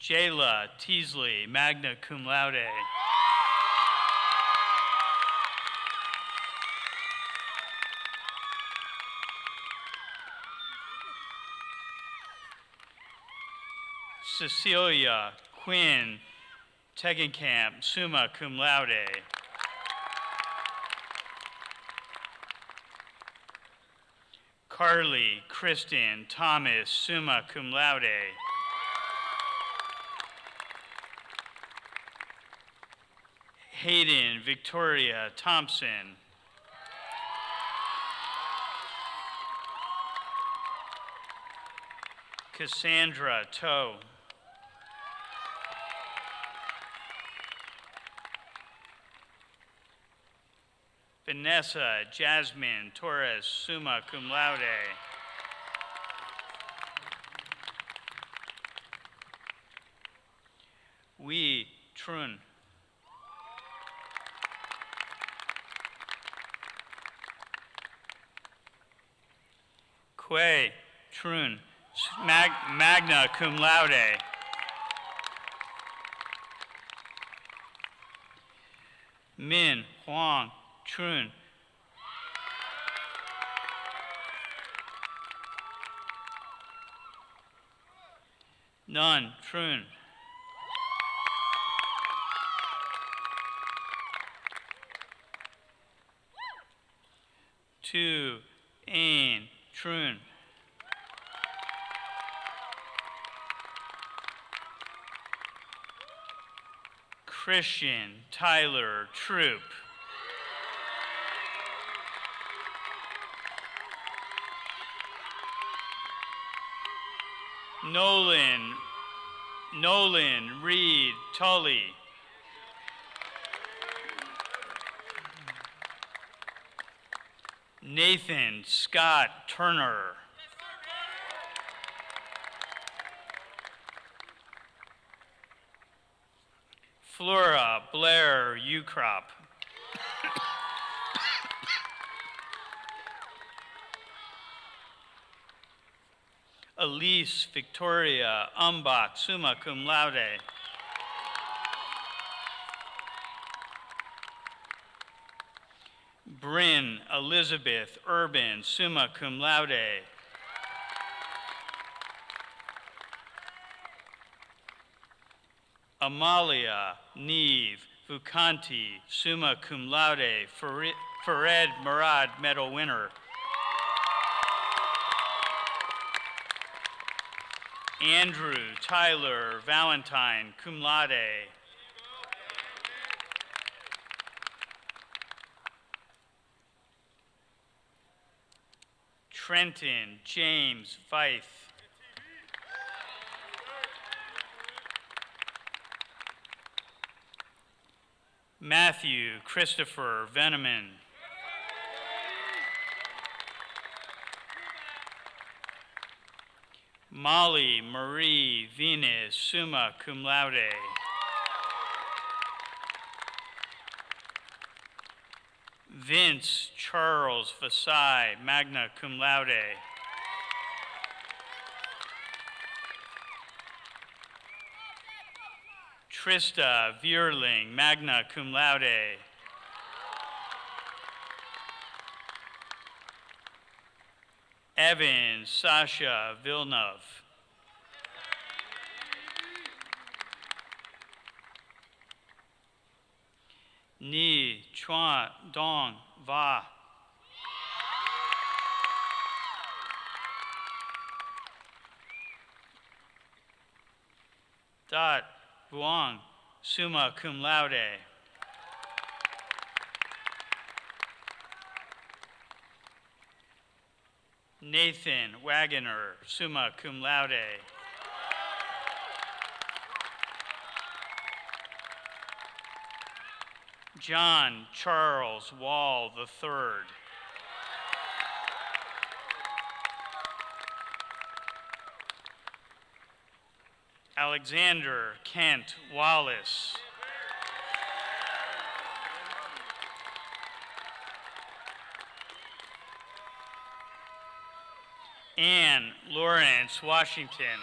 Jayla Teasley, magna cum laude. Cecilia Quinn Tegenkamp, summa cum laude. Carly Kristen Thomas, summa cum laude. Hayden Victoria Thompson. Cassandra Toe. Vanessa Jasmine Torres, summa cum laude. Wee Trun. Quay Trun, magna cum laude. Min Huang Trun, Nun Trun, Tu Ain Trun, Christian Tyler Troop, Nolan Reed Tully, Nathan Scott Turner, Flora Blair Ukrop, Elise Victoria Umbach, summa cum laude. Bryn Elizabeth Urban, summa cum laude. Amalia Neve Vukanti, summa cum laude. Fared Murad, medal winner. Andrew Tyler Valentine, cum laude. Trenton James Fife. Matthew Christopher Veneman. Molly Marie Venus, summa cum laude. Vince Charles Vasai, magna cum laude. Trista Vierling, magna cum laude. Evan Sasha Villeneuve. Ni Chuan Dong Va. Dot Vuong, summa cum laude. Nathan Wagoner, summa cum laude. John Charles Wall III. Alexander Kent Wallace. Ann Lawrence Washington.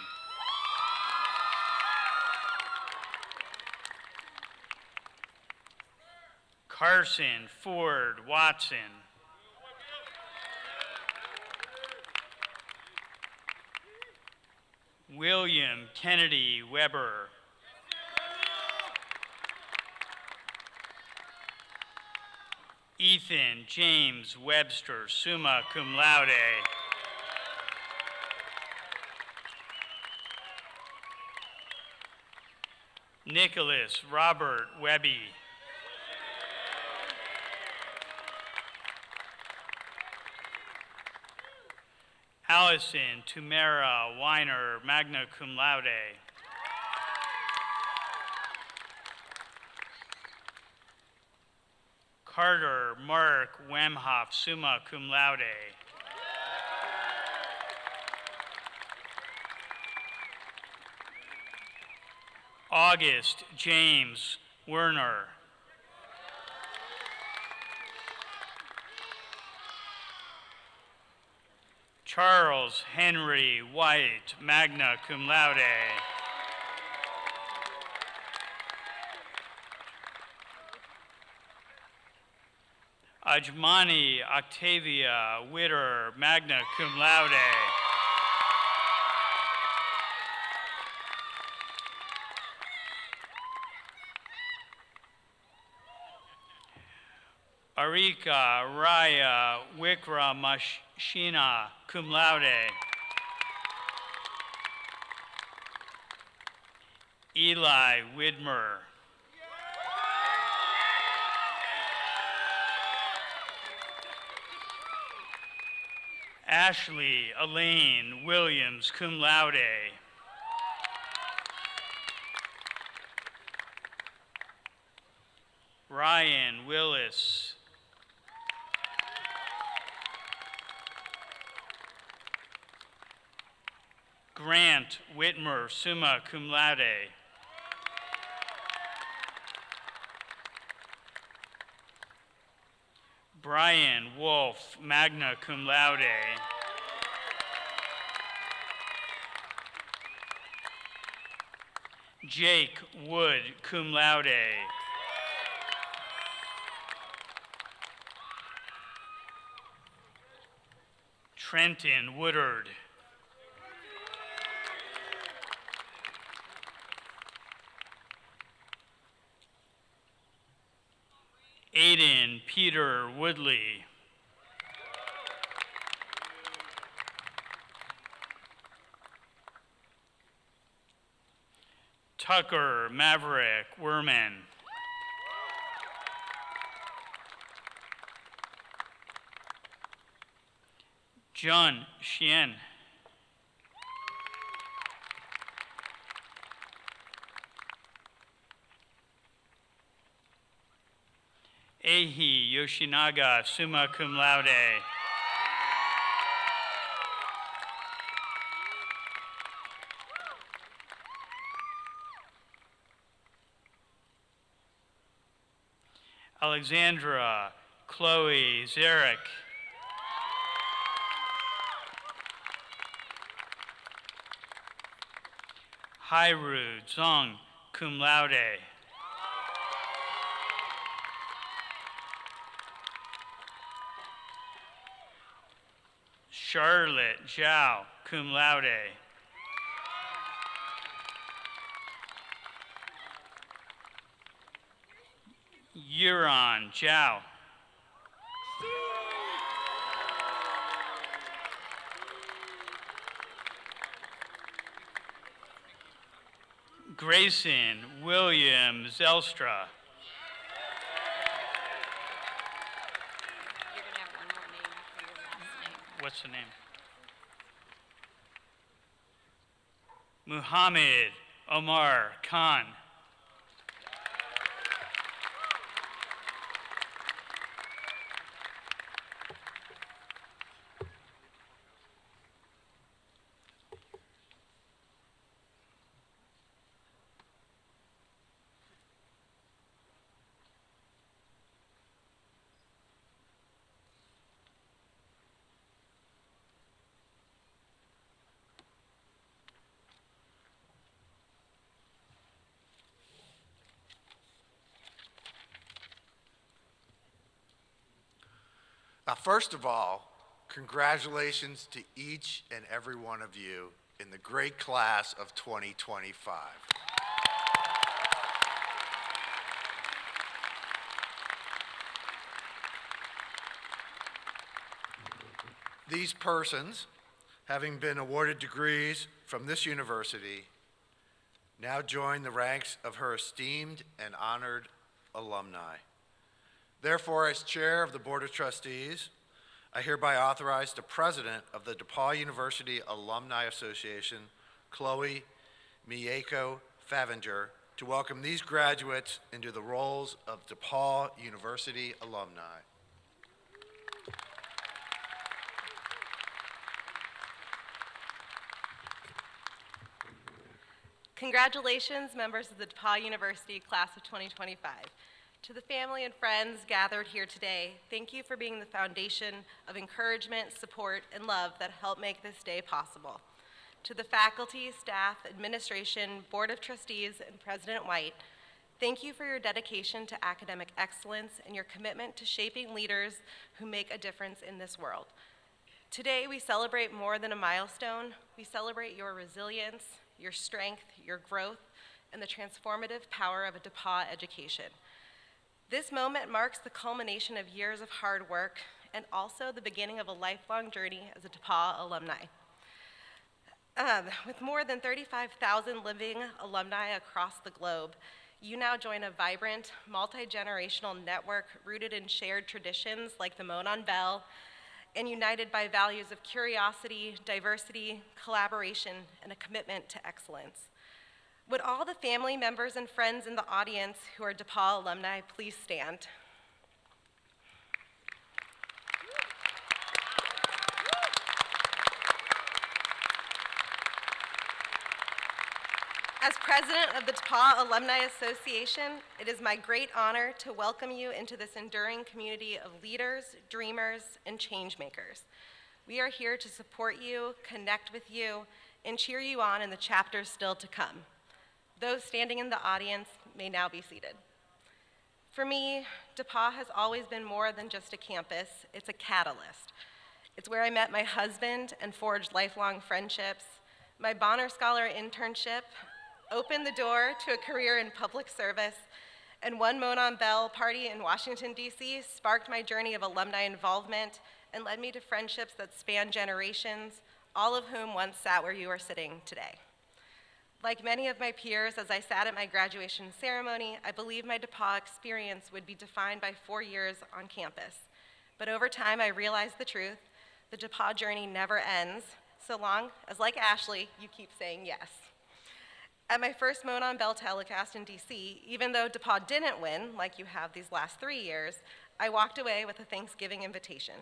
Carson Ford Watson. William Kennedy Weber. Ethan James Webster, summa cum laude. Nicholas Robert Webby. Allison Tumera Weiner, magna cum laude. Carter Mark Wemhoff, summa cum laude. August James Werner. Charles Henry White, magna cum laude. Ajmani Octavia Witter, magna cum laude. Arika Raya Wikramashina, cum laude. Eli Widmer. Ashley Elaine Williams, cum laude. Ryan Willis. Grant Whitmer, summa cum laude. Brian Wolf, magna cum laude. Jake Wood, cum laude. Trenton Woodard. Aiden Peter Woodley. Tucker Maverick Werman. John Shien. Ehi Yoshinaga, summa cum laude. Alexandra Chloe Zarek. Hairu Zong, cum laude. Charlotte Zhao, cum laude. Yuran Zhao. Grayson William Zelstra. You're going to have one more name after your last name. What's the name? Muhammad Omar Khan. First of all, congratulations to each and every one of you in the great class of 2025. These persons, having been awarded degrees from this university, now join the ranks of her esteemed and honored alumni. Therefore, as chair of the Board of Trustees, I hereby authorize the president of the DePauw University Alumni Association, Chloe Miyako Favinger, to welcome these graduates into the roles of DePauw University alumni. Congratulations, members of the DePauw University Class of 2025. To the family and friends gathered here today, thank you for being the foundation of encouragement, support, and love that help make this day possible. To the faculty, staff, administration, Board of Trustees, and President White, thank you for your dedication to academic excellence and your commitment to shaping leaders who make a difference in this world. Today, we celebrate more than a milestone. We celebrate your resilience, your strength, your growth, and the transformative power of a DePauw education. This moment marks the culmination of years of hard work and also the beginning of a lifelong journey as a DePauw alumni. With more than 35,000 living alumni across the globe, you now join a vibrant, multi-generational network rooted in shared traditions like the Monon Bell and united by values of curiosity, diversity, collaboration, and a commitment to excellence. Would all the family members and friends in the audience who are DePauw alumni please stand? As president of the DePauw Alumni Association, it is my great honor to welcome you into this enduring community of leaders, dreamers, and change makers. We are here to support you, connect with you, and cheer you on in the chapters still to come. Those standing in the audience may now be seated. For me, DePauw has always been more than just a campus, it's a catalyst. It's where I met my husband and forged lifelong friendships. My Bonner Scholar internship opened the door to a career in public service, and one Monon Bell party in Washington, D.C. sparked my journey of alumni involvement and led me to friendships that span generations, all of whom once sat where you are sitting today. Like many of my peers, as I sat at my graduation ceremony, I believed my DePauw experience would be defined by 4 years on campus. But over time, I realized the truth. The DePauw journey never ends, so long as, like Ashley, you keep saying yes. At my first Monon Bell telecast in DC, even though DePauw didn't win, like you have these last 3 years, I walked away with a Thanksgiving invitation.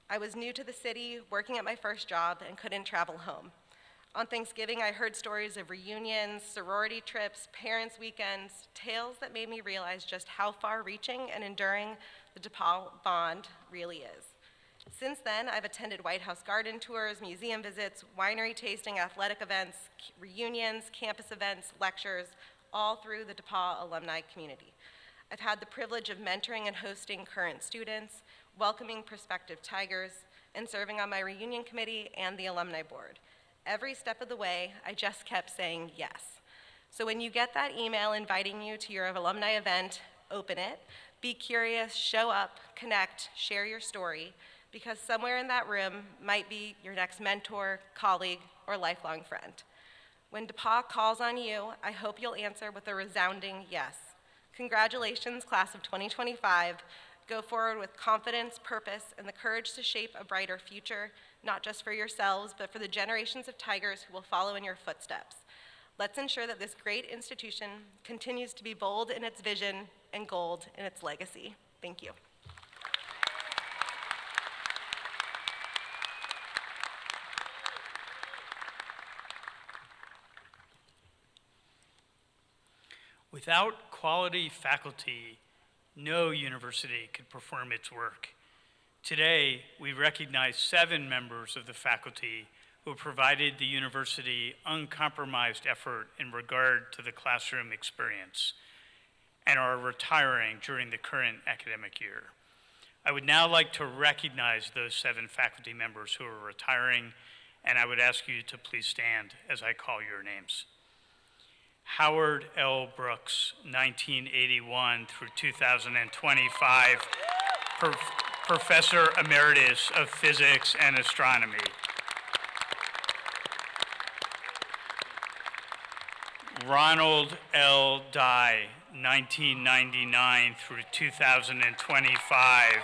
I was new to the city, working at my first job, and couldn't travel home. On Thanksgiving, I heard stories of reunions, sorority trips, parents' weekends, tales that made me realize just how far-reaching and enduring the DePauw bond really is. Since then, I've attended White House garden tours, museum visits, winery tasting, athletic events, reunions, campus events, lectures, all through the DePauw alumni community. I've had the privilege of mentoring and hosting current students, welcoming prospective Tigers, and serving on my reunion committee and the alumni board. Every step of the way, I just kept saying yes. So when you get that email inviting you to your alumni event, open it, be curious, show up, connect, share your story, because somewhere in that room might be your next mentor, colleague, or lifelong friend. When DePauw calls on you, I hope you'll answer with a resounding yes. Congratulations, class of 2025. Go forward with confidence, purpose, and the courage to shape a brighter future, not just for yourselves, but for the generations of Tigers who will follow in your footsteps. Let's ensure that this great institution continues to be bold in its vision and gold in its legacy. Thank you. Without quality faculty, no university could perform its work. Today, we recognize 7 members of the faculty who provided the university uncompromised effort in regard to the classroom experience and are retiring during the current academic year. I would now like to recognize those 7 faculty members who are retiring, and I would ask you to please stand as I call your names. Howard L. Brooks, 1981 through 2025, Professor Emeritus of Physics and Astronomy. Ronald L. Dye, 1999 through 2025,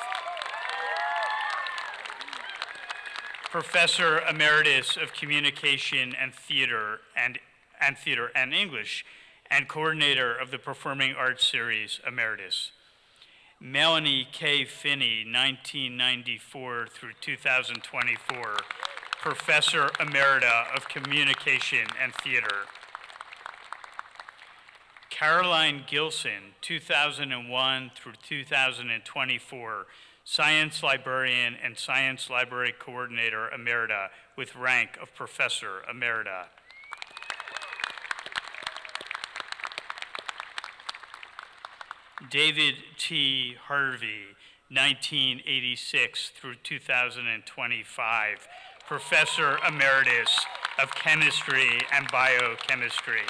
Professor Emeritus of Communication and Theater and English, and coordinator of the Performing Arts Series, Emeritus. Melanie K. Finney, 1994 through 2024, Professor Emerita of Communication and Theater. Caroline Gilson, 2001 through 2024, Science Librarian and Science Library Coordinator Emerita with rank of Professor Emerita. David T. Harvey, 1986 through 2025, Professor Emeritus of Chemistry and Biochemistry.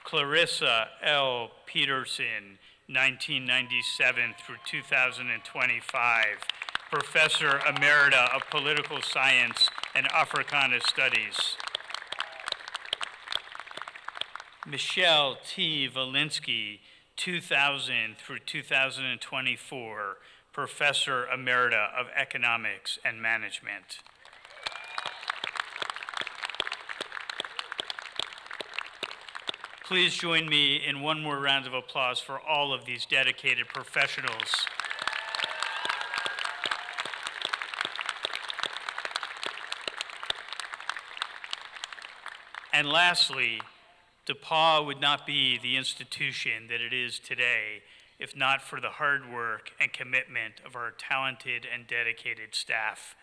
Clarissa L. Peterson, 1997 through 2025, Professor Emerita of Political Science and Africana Studies. Michelle T. Valinsky, 2000 through 2024, Professor Emerita of Economics and Management. Please join me in one more round of applause for all of these dedicated professionals. And lastly, DePauw would not be the institution that it is today if not for the hard work and commitment of our talented and dedicated staff.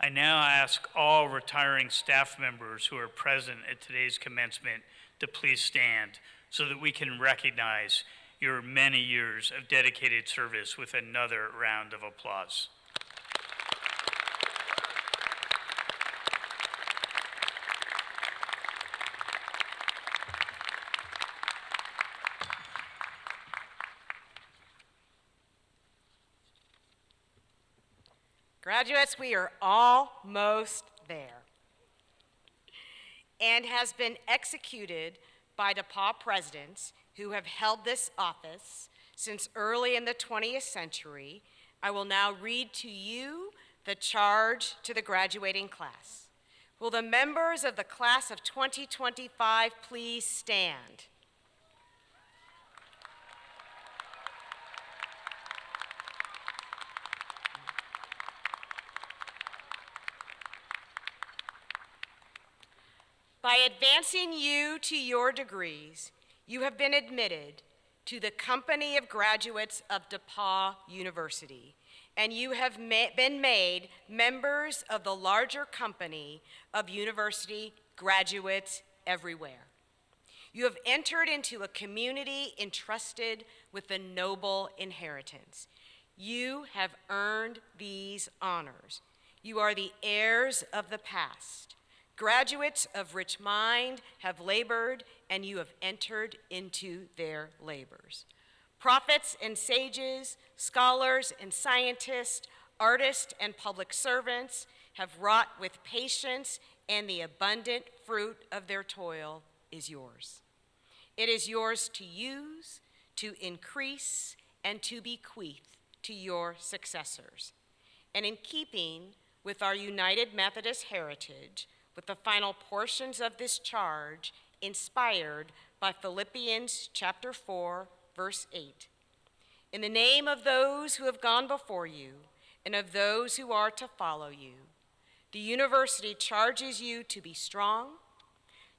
I now ask all retiring staff members who are present at today's commencement to please stand so that we can recognize your many years of dedicated service with another round of applause. Graduates, we are almost there. And has been executed by DePauw presidents who have held this office since early in the 20th century. I will now read to you the charge to the graduating class. Will the members of the class of 2025 please stand? By advancing you to your degrees, you have been admitted to the company of graduates of DePauw University, and you have been made members of the larger company of university graduates everywhere. You have entered into a community entrusted with a noble inheritance. You have earned these honors. You are the heirs of the past. Graduates of rich mind have labored, and you have entered into their labors. Prophets and sages, scholars and scientists, artists and public servants have wrought with patience, and the abundant fruit of their toil is yours. It is yours to use, to increase, and to bequeath to your successors. And in keeping with our United Methodist heritage, with the final portions of this charge inspired by Philippians chapter 4, verse 8. In the name of those who have gone before you and of those who are to follow you, the university charges you to be strong,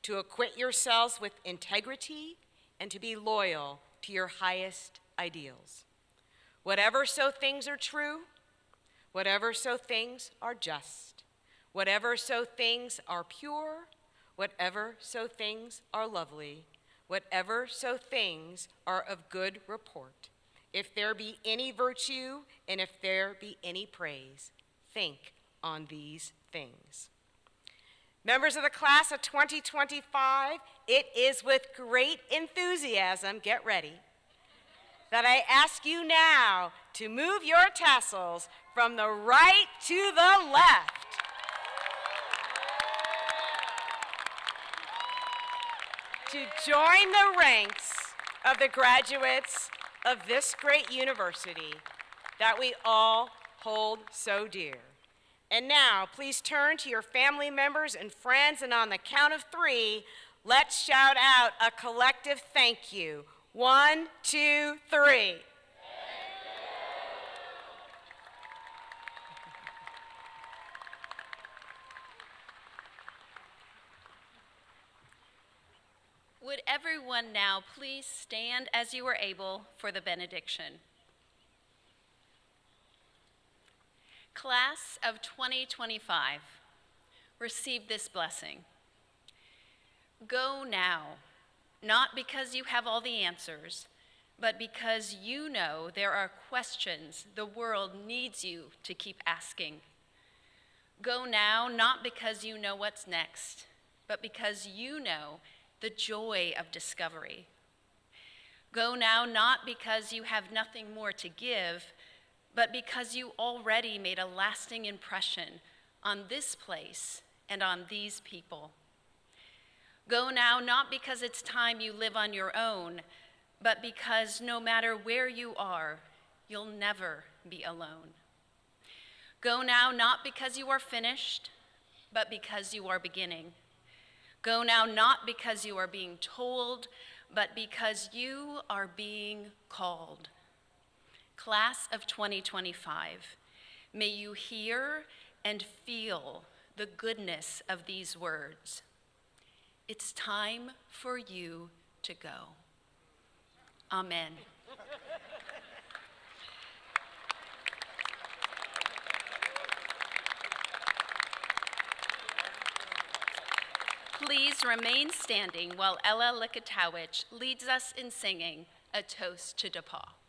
to acquit yourselves with integrity, and to be loyal to your highest ideals. Whatever so things are true, whatever so things are just, whatever so things are pure, whatever so things are lovely, whatever so things are of good report, if there be any virtue and if there be any praise, think on these things. Members of the class of 2025, it is with great enthusiasm, get ready, that I ask you now to move your tassels from the right to the left. To join the ranks of the graduates of this great university that we all hold so dear. And now, please turn to your family members and friends, and on the count of 3, let's shout out a collective thank you. 1, 2, 3. everyone now please stand as you are able for the benediction? Class of 2025, receive this blessing. Go now, not because you have all the answers, but because you know there are questions the world needs you to keep asking. Go now, not because you know what's next, but because you know the joy of discovery. Go now, not because you have nothing more to give, but because you already made a lasting impression on this place and on these people. Go now, not because it's time you live on your own, but because no matter where you are, you'll never be alone. Go now, not because you are finished, but because you are beginning. Go now, not because you are being told, but because you are being called. Class of 2025, may you hear and feel the goodness of these words. It's time for you to go. Amen. Please remain standing while Ella Likatowicz leads us in singing A Toast to DePauw.